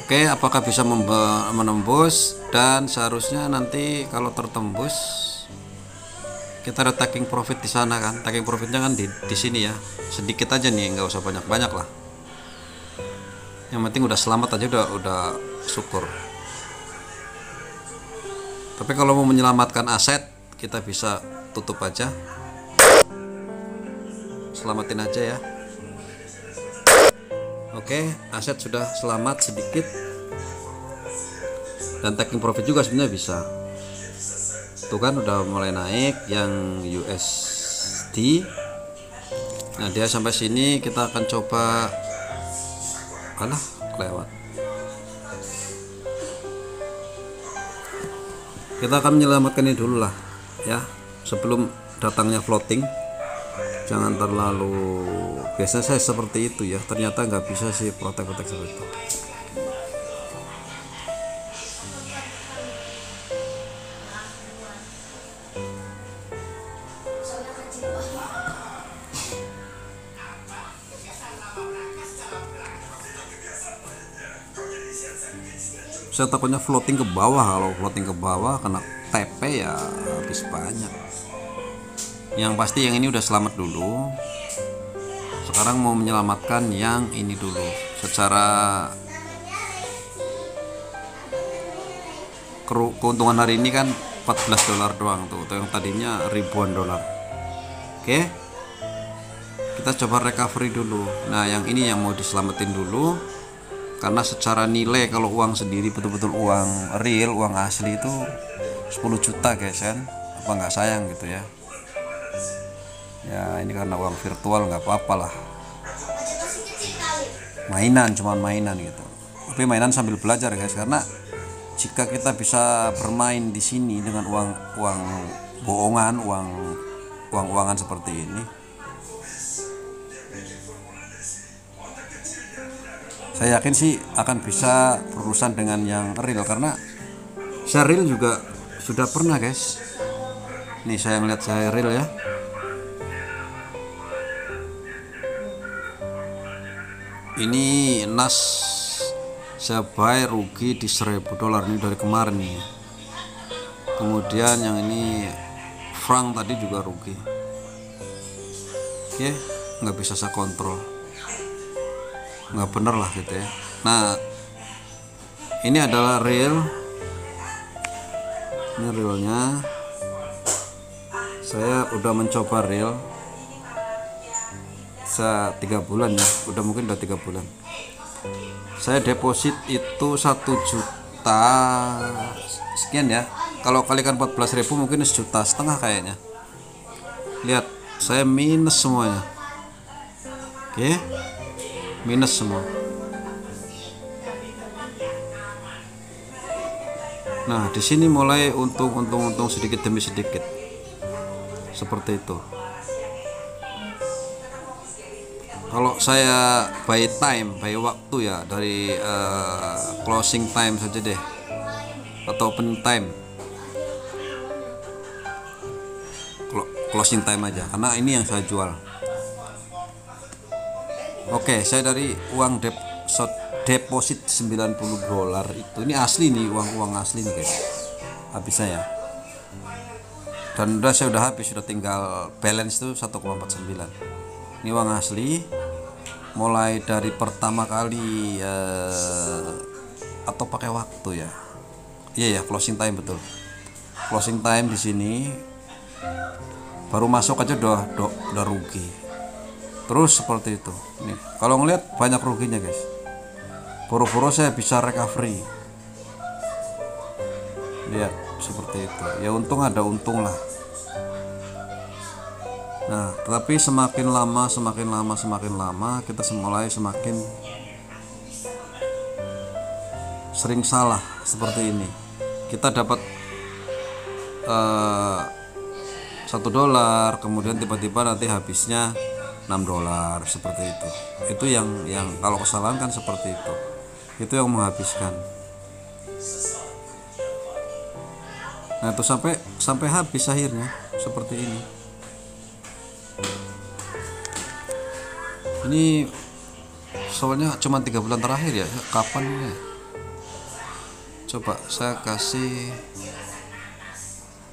Oke, apakah bisa menembus? Dan seharusnya nanti kalau tertembus kita ada taking profit di sana kan. Taking profitnya kan di sini ya, sedikit aja nih, nggak usah banyak-banyak lah. Yang penting udah selamat aja udah syukur. Tapi kalau mau menyelamatkan aset kita bisa tutup aja, selamatin aja ya. Oke, aset sudah selamat sedikit, dan taking profit juga sebenarnya bisa. Tuh kan udah mulai naik yang USD. Nah dia sampai sini, kita akan coba, alah kelewat, kita akan menyelamatkan ini dulu lah ya, sebelum datangnya floating. Jangan terlalu, biasanya saya seperti itu ya, ternyata nggak bisa sih protek-protek seperti itu. Saya takutnya floating ke bawah, kalau floating ke bawah kena TP ya habis banyak. Yang pasti yang ini udah selamat dulu. Sekarang mau menyelamatkan yang ini dulu. Secara keuntungan hari ini kan 14 dolar doang tuh, yang tadinya ribuan dolar. Oke, kita coba recovery dulu. Nah yang ini yang mau diselamatin dulu, karena secara nilai kalau uang sendiri betul-betul uang real, uang asli itu 10 juta guys kan, apa nggak sayang gitu ya. Ya ini karena uang virtual nggak apa-apa lah, mainan, cuman mainan gitu. Tapi mainan sambil belajar guys, karena jika kita bisa bermain di sini dengan uang bohongan, uangan seperti ini, saya yakin sih akan bisa berurusan dengan yang real, karena saya real juga sudah pernah guys. Nih saya ngeliat saya real ya. Ini nas saya buy rugi di 1000 dolar ini dari kemarin nih. Kemudian yang ini franc tadi juga rugi. Oke, nggak bisa saya kontrol, nggak bener lah gitu ya. Nah ini adalah real, ini realnya. Saya udah mencoba real 3 bulan ya, mungkin udah 3 bulan. Saya deposit itu 1 juta sekian ya, kalau kalikan 14.000 mungkin 1,5 juta kayaknya. Lihat saya minus semuanya. Oke, minus semua. Nah di sini mulai untung sedikit demi sedikit seperti itu. Kalau saya by waktu ya, dari closing time saja deh, atau open time, closing time aja, karena ini yang saya jual. Oke, saya dari uang deposit 90 dolar itu, ini asli nih, uang asli nih guys, habis saya. Dan saya udah habis, sudah tinggal balance tuh 1,49. Ini uang asli, mulai dari pertama kali atau pakai waktu ya. Iya ya, closing time, betul. Closing time di sini baru masuk aja udah rugi. Terus seperti itu. Nih, kalau ngelihat banyak ruginya guys. Boro-boro saya bisa recovery. Lihat seperti itu. Ya untung ada untung lah. Nah, tetapi semakin lama kita mulai semakin sering salah seperti ini. Kita dapat 1 dolar, kemudian tiba-tiba nanti habisnya 6 dolar seperti itu. Itu yang kalau kesalahan kan seperti itu. Itu yang menghabiskan. Nah, itu sampai habis akhirnya seperti ini. Ini soalnya cuma 3 bulan terakhir ya, kapan ya? Coba saya kasih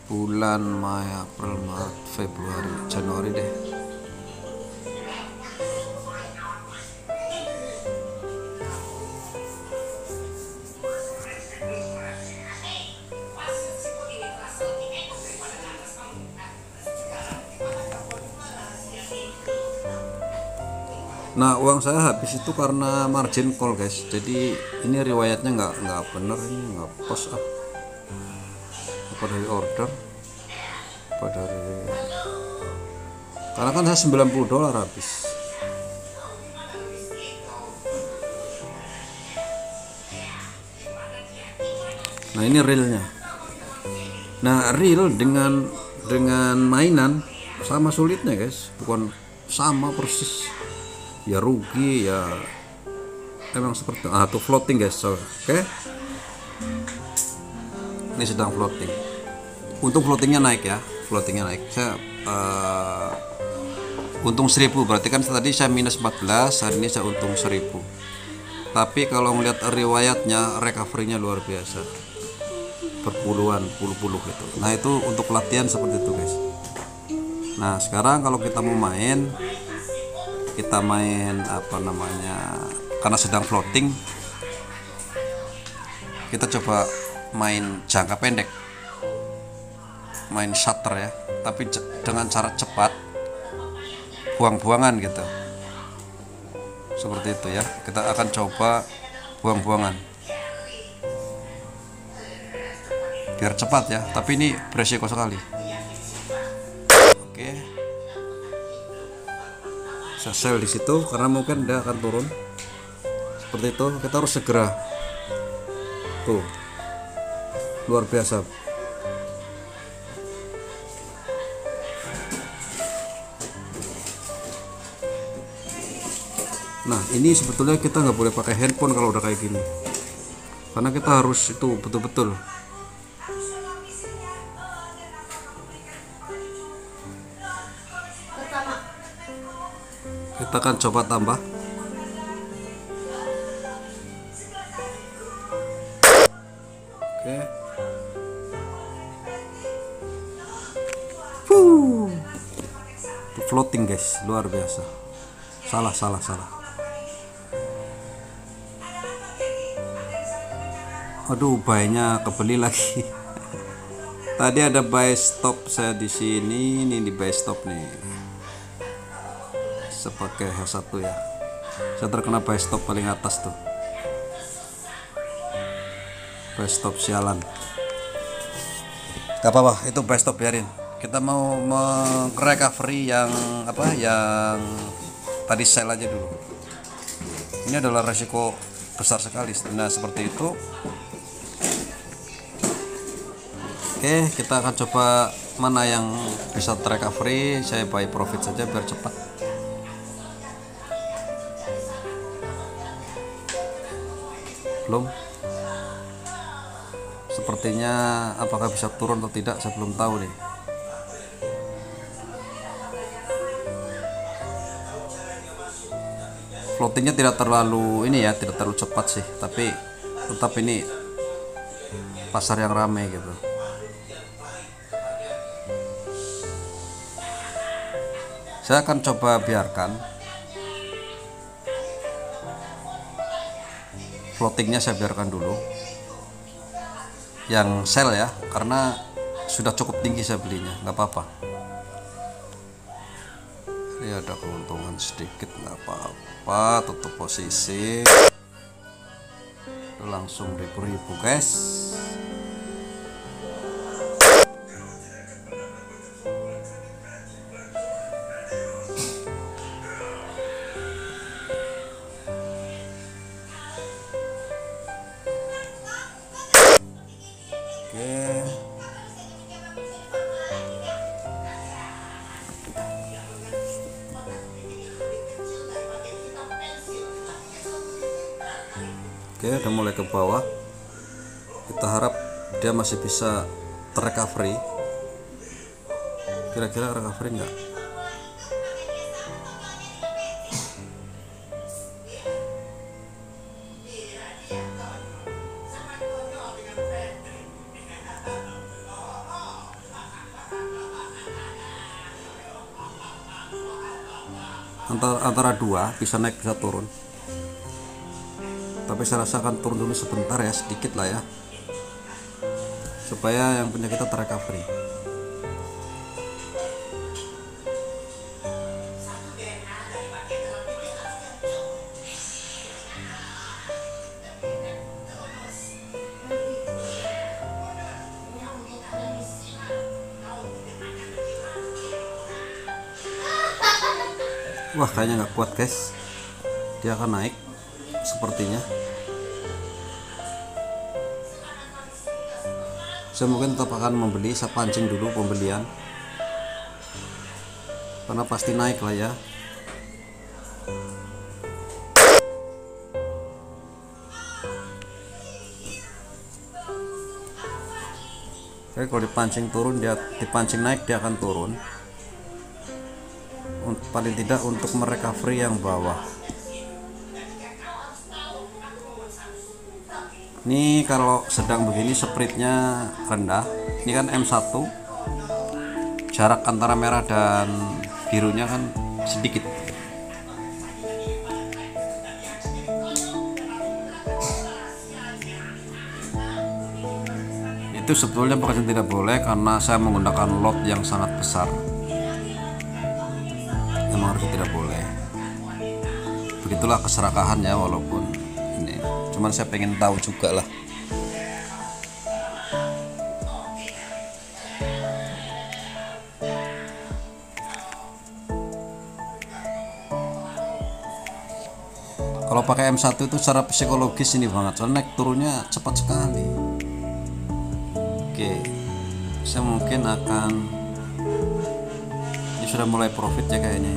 bulan Mei, April, Maret, Februari, Januari deh. Nah, uang saya habis itu karena margin call guys. Jadi ini riwayatnya nggak bener, ini nggak pas up. Apa dari order, apa dari karena kan saya $90 habis. Nah ini reelnya. Nah reel dengan mainan sama sulitnya guys, bukan sama persis, ya rugi ya emang seperti tuh floating guys. Oke. Ini sedang floating. Untung floatingnya naik ya, saya untung 1000, berarti kan tadi saya minus 14, hari ini saya untung 1000. Tapi kalau melihat riwayatnya recovery-nya luar biasa, berpuluhan puluh gitu. Nah itu untuk latihan seperti itu guys. Nah sekarang kalau kita mau main, apa namanya, karena sedang floating, kita coba main jangka pendek, main shutter ya, tapi dengan cara cepat, buang-buangan gitu, seperti itu ya. Kita akan coba buang-buangan biar cepat ya, tapi ini beresiko sekali. Oke, saya sell di situ karena mungkin dia akan turun seperti itu. Kita harus segera, tuh luar biasa. Nah ini sebetulnya kita nggak boleh pakai handphone kalau udah kayak gini, karena kita harus itu betul-betul kita akan coba tambah. Oke. Itu floating guys, luar biasa. Salah. Aduh, buy-nya kebeli lagi. Tadi ada buy stop saya di sini, ini di buy stop nih. Sebagai H1 ya. Saya terkena buy stop paling atas tuh. Buy stop sialan. Gak apa-apa, itu buy stop biarin. Kita mau recovery yang apa? Yang tadi sell aja dulu. Ini adalah resiko besar sekali. Nah, seperti itu. Oke, kita akan coba mana yang bisa recovery. Saya buy profit saja biar cepat. Belum. Sepertinya apakah bisa turun atau tidak, saya belum tahu nih. Floatingnya tidak terlalu ini ya, tidak terlalu cepat sih, tapi tetap ini pasar yang ramai gitu. Saya akan coba biarkan floatingnya, saya biarkan dulu yang sell ya, karena sudah cukup tinggi saya belinya, nggak apa-apa. Ini ada keuntungan sedikit, nggak apa-apa, tutup posisi langsung ribu-ribu guys. Oke, udah mulai ke bawah. Kita harap dia masih bisa terrecovery. Kira-kira recovery enggak? Antara dua, bisa naik bisa turun. Tapi saya rasa akan turun dulu sebentar ya, sedikit lah ya, supaya yang punya kita terrecovery. Wah, kayaknya nggak kuat guys, dia akan naik sepertinya. Saya mungkin tetap akan membeli, saya pancing dulu pembelian karena pasti naik lah ya. Oke, kalau dipancing turun, dia dipancing naik, dia akan turun. Paling tidak untuk merecovery yang bawah. Ini kalau sedang begini spreadnya rendah. Ini kan M1, jarak antara merah dan birunya kan sedikit. Itu sebetulnya bukan tidak boleh, karena saya menggunakan lot yang sangat besar. Memang harus tidak boleh. Begitulah keserakahan ya, walaupun ini cuman saya pengen tahu juga lah. Kalau pakai M1 itu secara psikologis ini banget, soalnya naik turunnya cepat sekali. Oke, saya mungkin akan, ini sudah mulai profit ya kayaknya,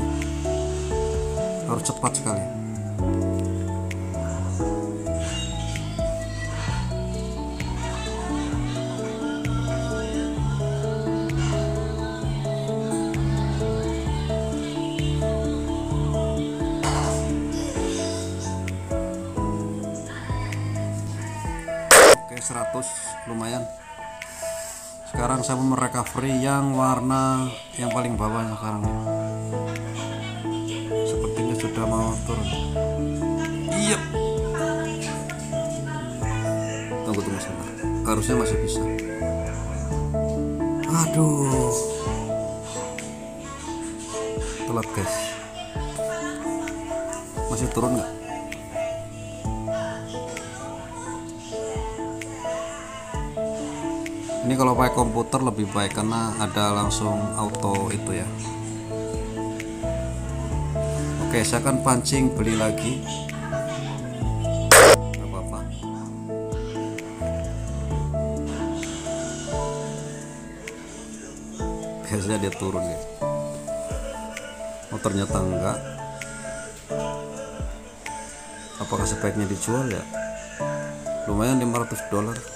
harus cepat sekali. Oke, 100 lumayan. Sekarang saya mau merecovery yang warna yang paling bawah sekarang. Sepertinya sudah mau turun. Iya. Tunggu sebentar. Harusnya masih bisa. Aduh. Telat guys. Masih turun nggak? Ini kalau pakai komputer lebih baik karena ada langsung auto itu ya. Oke, saya akan pancing beli lagi. Gak apa-apa. Biasanya dia turun ya. Oh, ternyata enggak. Apakah sebaiknya dijual ya? Lumayan $500.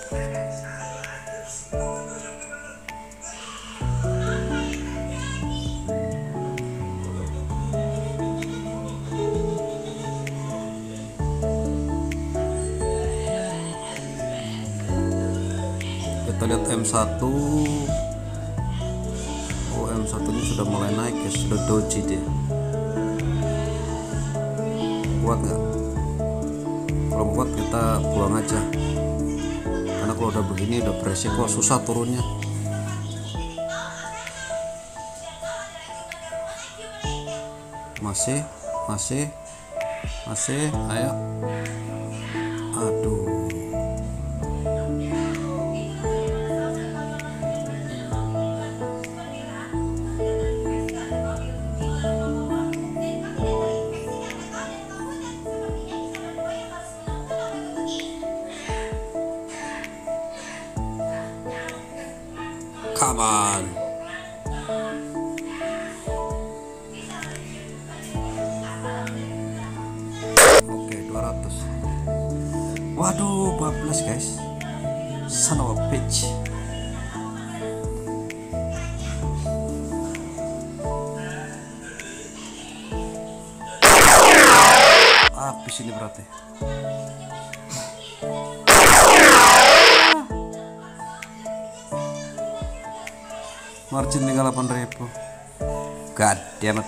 Kita lihat M1. Oh, M1 ini sudah mulai naik ya, sudah doji dia. Kuat nggak? Kalau kuat kita buang aja, karena kalau udah begini udah beresiko, susah turunnya. Masih, ayo. Aduh. Come on. Oke, 200. Waduh, 14 guys. Son of a bitch. Habis ini berarti. Margin tinggal 8.000. God damn it.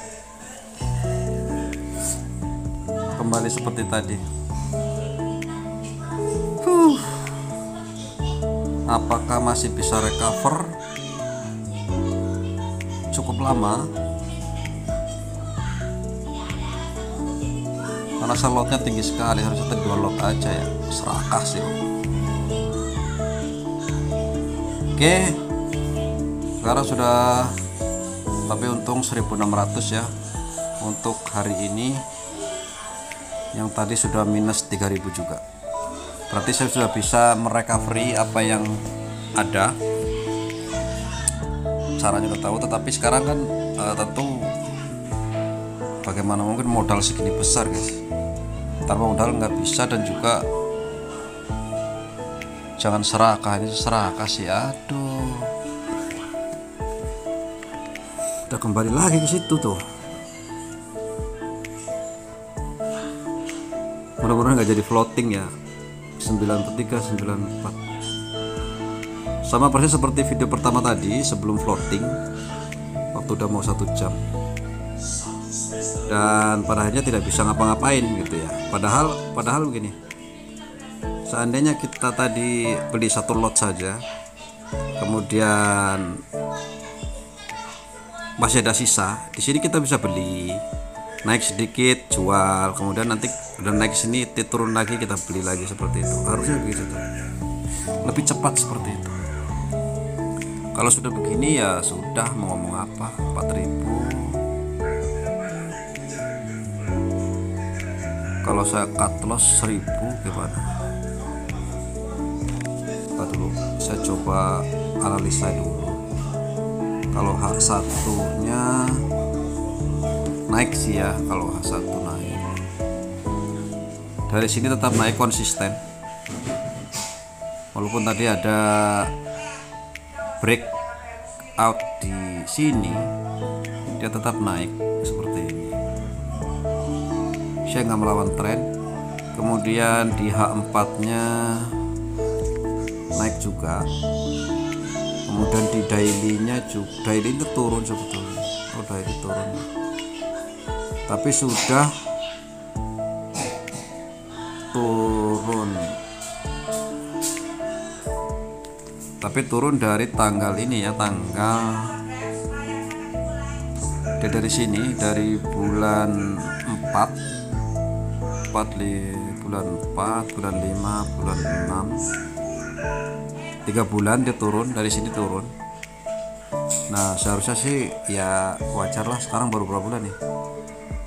Kembali seperti tadi. Apakah masih bisa recover? Cukup lama. Karena slotnya tinggi sekali, harusnya 2 lot aja ya. Serakah sih. Oke. Sekarang sudah, tapi untung 1.600 ya. untuk hari ini yang tadi sudah minus 3.000 juga. Berarti saya sudah bisa merecovery apa yang ada. Caranya udah tahu, tetapi sekarang kan tentu bagaimana mungkin modal segini besar guys. Tanpa modal nggak bisa, dan juga jangan serakah. Ini serakah sih, aduh. Udah kembali lagi ke situ tuh. Mudah-mudahan nggak jadi floating ya. 93, 94. Sama persis seperti video pertama tadi sebelum floating, waktu udah mau 1 jam. Dan pada akhirnya tidak bisa ngapa-ngapain gitu ya. Padahal begini. Seandainya kita tadi beli 1 lot saja, kemudian masih ada sisa, di sini kita bisa beli, naik sedikit jual, kemudian nanti udah naik sini turun lagi kita beli lagi, seperti itu. Harusnya begitu tuh. Lebih cepat seperti itu. Kalau sudah begini ya sudah, mau ngomong apa, 4.000. Kalau saya cut loss 1.000 gimana? Kita dulu, saya coba analisa dulu. Kalau H1-nya naik sih ya, kalau H1 naik. Dari sini tetap naik konsisten. Walaupun tadi ada break out di sini, dia tetap naik seperti ini. Saya nggak melawan tren. Kemudian di H4-nya naik juga. Kemudian di daily-nya juga, daily itu turun sebetulnya. Oh, daily turun. Tapi sudah turun. Tapi turun dari tanggal ini ya, tanggal dari sini, dari bulan 4, bulan 4, bulan 5, bulan 6, 3 bulan dia turun, dari sini turun. Nah seharusnya sih ya wajar lah, sekarang baru berapa bulan nih,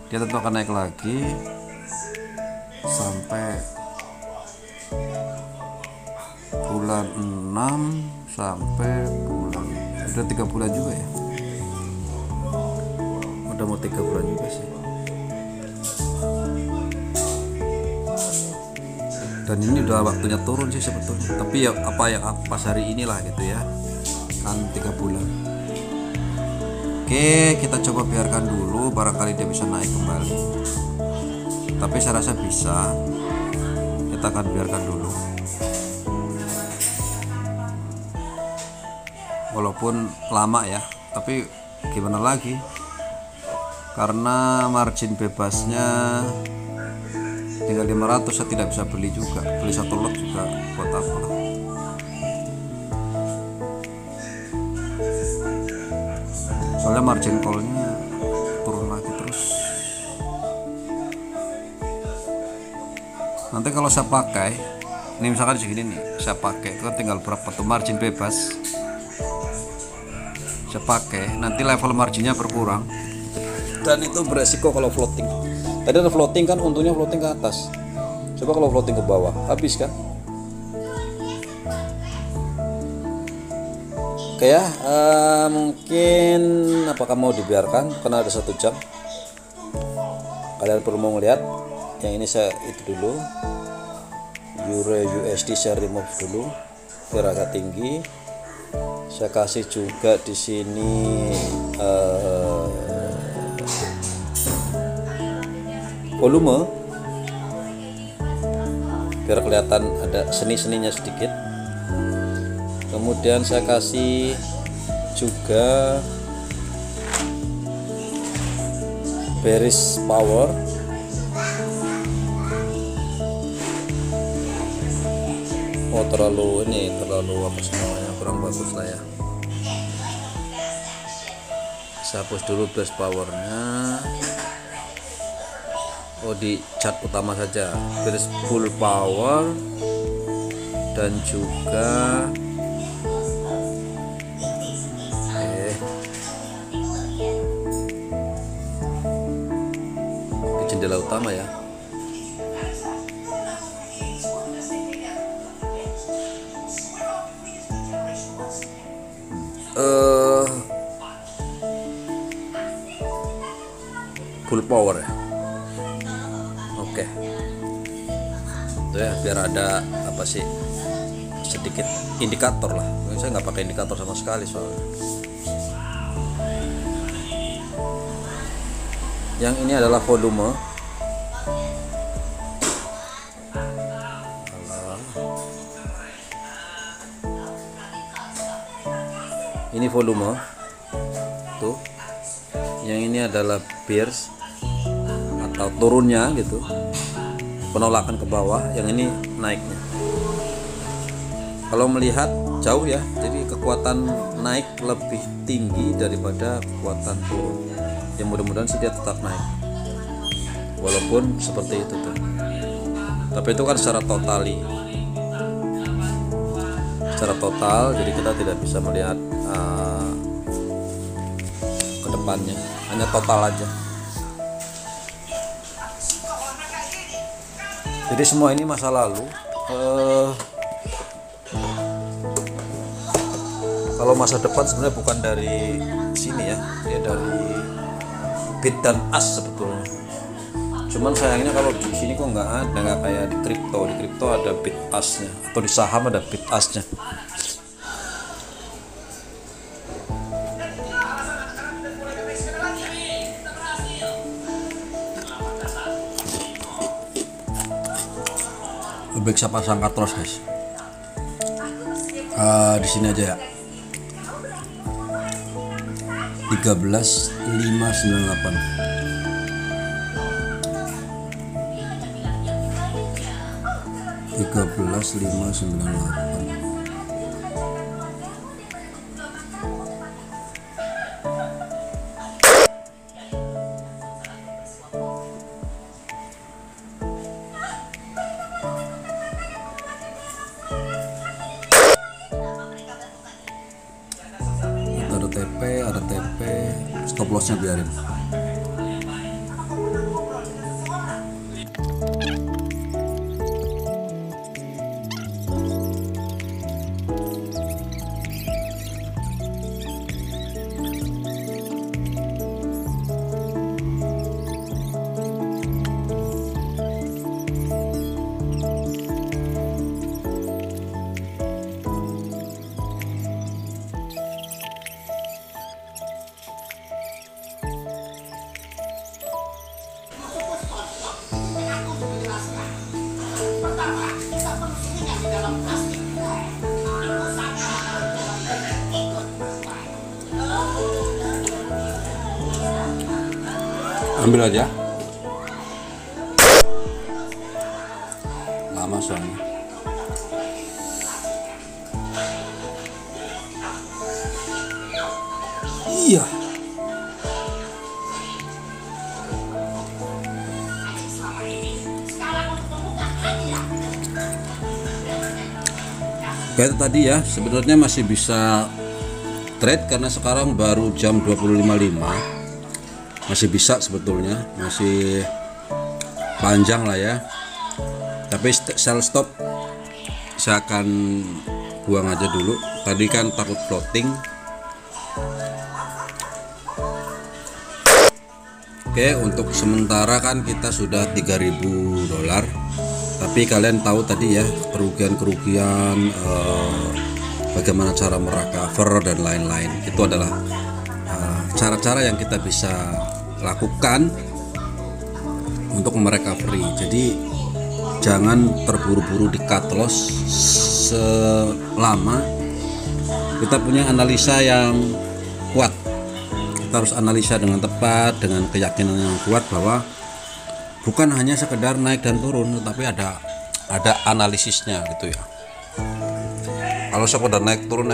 dia tentu akan naik lagi sampai bulan 6 sampai bulan, udah 3 bulan juga ya, udah mau 3 bulan juga sih. Dan ini udah waktunya turun sih sebetulnya, tapi ya pas hari inilah gitu ya, kan 3 bulan. Oke, kita coba biarkan dulu, barangkali dia bisa naik kembali, tapi saya rasa bisa. Kita akan biarkan dulu, walaupun lama ya, tapi gimana lagi, karena margin bebasnya tinggal 500, saya tidak bisa beli juga, beli 1 lot juga buat apa. Soalnya margin call-nya turun lagi terus. Nanti kalau saya pakai, ini misalkan segini nih, saya pakai itu kan tinggal berapa tuh margin bebas, saya pakai, nanti level marginnya berkurang, dan itu beresiko kalau floating. Tadi ada floating kan, untungnya floating ke atas. Coba kalau floating ke bawah, habis kan? Oke ya, mungkin apakah mau dibiarkan karena ada 1 jam. Kalian perlu mau ngeliat. Yang ini saya itu dulu, Euro USD saya remove dulu biar agak tinggi. Saya kasih juga di sini volume biar kelihatan ada seni-seninya sedikit. Kemudian saya kasih juga bearish power. Oh terlalu apa sih namanya, kurang bagus lah ya. Saya hapus dulu bearish powernya. Oh di chart utama saja, bearish full power dan juga jendela utama ya. Full power ya. Oke. Itu ya, biar ada apa sih, sedikit indikator lah. Saya nggak pakai indikator sama sekali soalnya. Yang ini adalah volume. Ini volume tuh. Yang ini adalah bias atau turunnya gitu, penolakan ke bawah. Yang ini naiknya. Kalau melihat jauh ya, jadi kekuatan naik lebih tinggi daripada kekuatan turun. Ya mudah-mudahan sih dia tetap naik, walaupun seperti itu tuh. Tapi itu kan secara total, jadi kita tidak bisa melihat ke depannya, hanya total aja. Jadi semua ini masa lalu. Kalau masa depan sebenarnya bukan dari sini ya, dia dari bit dan as sebetulnya. Cuman sayangnya kalau di sini kok nggak kayak di kripto. Di kripto ada bit asnya, atau di saham ada bit asnya. Lebih saya pasang katros guys. Di sini aja ya. 13.598. Ada TP, stop lossnya biarin. Ambil aja, lama soalnya. Iya. Kayak tadi ya, sebenarnya masih bisa trade karena sekarang baru jam 25.05. Masih bisa sebetulnya, masih panjang lah ya. Tapi sell stop saya akan buang aja dulu. Tadi kan takut floating. Oke, untuk sementara kan kita sudah 3.000 dolar. Tapi kalian tahu tadi ya, kerugian bagaimana cara merecover dan lain-lain. Itu adalah cara-cara yang kita bisa lakukan untuk merecovery. Jadi jangan terburu-buru di cut loss selama kita punya analisa yang kuat. Kita harus analisa dengan tepat, dengan keyakinan yang kuat bahwa bukan hanya sekedar naik dan turun, tetapi ada analisisnya gitu ya. Kalau sekedar naik turun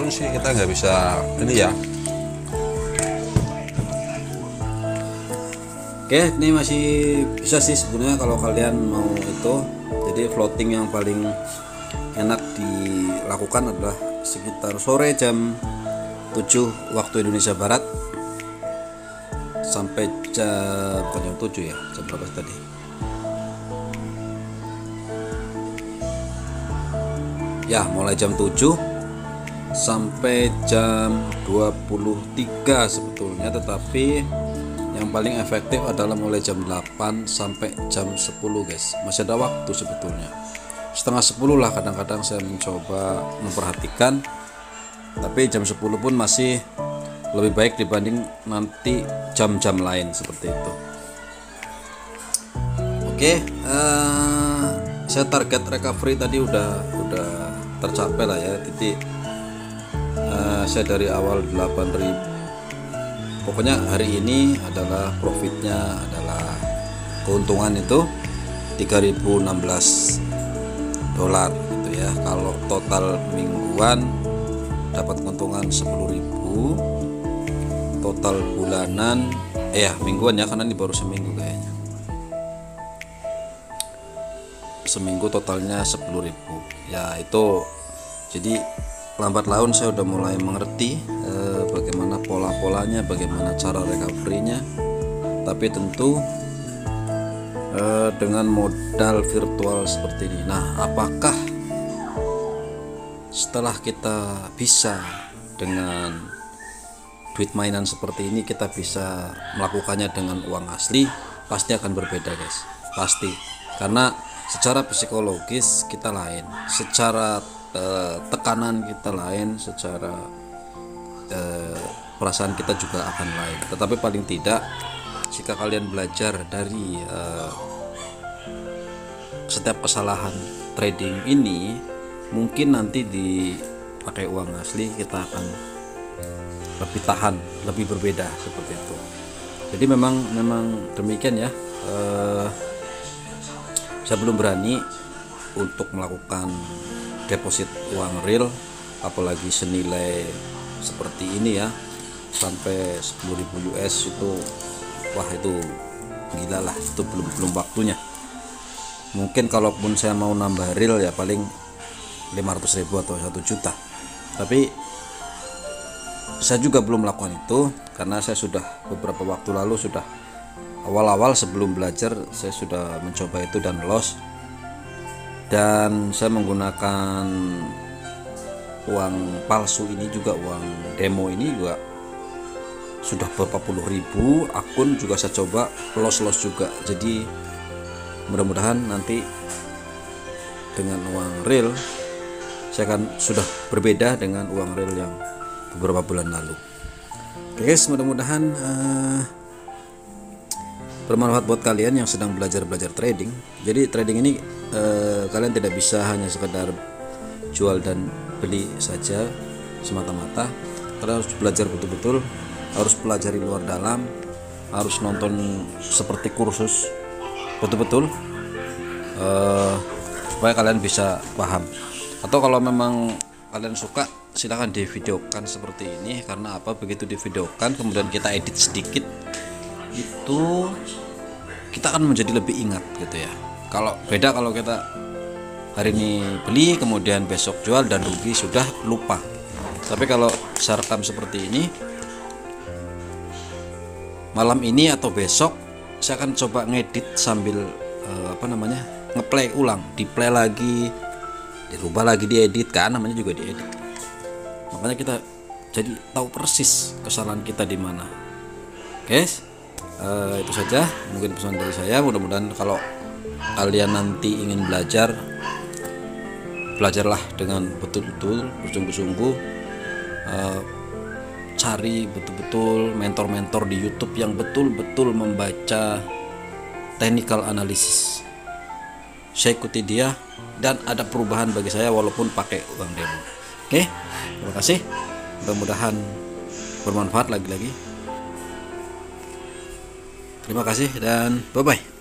sih kita nggak bisa ini ya. Oke, ini masih bisa sih sebenarnya kalau kalian mau itu. Jadi floating yang paling enak dilakukan adalah sekitar sore jam 7 waktu Indonesia Barat sampai jam, bukan jam 7 ya, jam berapa tadi? Ya, mulai jam 7 sampai jam 23 sebetulnya, tetapi yang paling efektif adalah mulai jam 8 sampai jam 10 guys. Masih ada waktu sebetulnya, setengah 10 lah kadang-kadang saya mencoba memperhatikan, tapi jam 10 pun masih lebih baik dibanding nanti jam-jam lain seperti itu. Oke, saya target recovery tadi udah tercapai lah ya, titik saya dari awal 8.000, pokoknya hari ini adalah profitnya, adalah keuntungan itu 3.016 dolar gitu ya. Kalau total mingguan dapat keuntungan 10.000, total bulanan mingguan ya, karena ini baru seminggu kayaknya, seminggu totalnya 10.000 ya. Itu jadi lambat laun saya udah mulai mengerti bagaimana pola-polanya, bagaimana cara recovery-nya, tapi tentu dengan modal virtual seperti ini. Nah, apakah setelah kita bisa dengan duit mainan seperti ini, kita bisa melakukannya dengan uang asli? Pasti akan berbeda guys, pasti, karena secara psikologis kita lain, secara tekanan kita lain, secara perasaan kita juga akan lain. Tetapi paling tidak jika kalian belajar dari setiap kesalahan trading ini, mungkin nanti dipakai uang asli kita akan lebih tahan, lebih berbeda seperti itu. Jadi memang demikian ya. Saya belum berani untuk melakukan deposit uang real, apalagi senilai seperti ini ya, sampai 10.000 US itu, wah itu gila lah, itu belum waktunya. Mungkin kalaupun saya mau nambah real ya paling 500.000 atau 1 juta, tapi saya juga belum melakukan itu karena saya sudah beberapa waktu lalu, sudah awal-awal sebelum belajar saya sudah mencoba itu dan loss, dan saya menggunakan uang palsu ini juga, uang demo ini juga sudah berapa puluh ribu akun juga saya coba loss juga. Jadi mudah-mudahan nanti dengan uang real saya akan sudah berbeda dengan uang real yang beberapa bulan lalu. Oke guys, mudah-mudahan bermanfaat buat kalian yang sedang belajar trading. Jadi trading ini kalian tidak bisa hanya sekedar jual dan beli saja semata-mata. Kalian harus belajar betul-betul, harus pelajari luar dalam, harus nonton seperti kursus betul-betul supaya kalian bisa paham. Atau kalau memang kalian suka, silahkan divideokan seperti ini. Karena apa? Begitu divideokan kemudian kita edit sedikit, itu kita akan menjadi lebih ingat gitu ya. Kalau beda kalau kita hari ini beli kemudian besok jual dan rugi, sudah lupa. Tapi kalau saya rekam seperti ini, malam ini atau besok saya akan coba ngedit sambil ngeplay ulang, diplay lagi, dirubah lagi, diedit, kan namanya juga diedit. Makanya kita jadi tahu persis kesalahan kita di mana. Guys, itu saja mungkin pesan dari saya. Mudah-mudahan kalau kalian nanti ingin belajar, belajarlah dengan betul-betul bersungguh-sungguh. Cari betul-betul mentor-mentor di YouTube yang betul-betul membaca technical analysis. Saya ikuti dia dan ada perubahan bagi saya walaupun pakai uang demo. Oke, terima kasih. Mudah-mudahan bermanfaat lagi-lagi. Terima kasih dan bye-bye.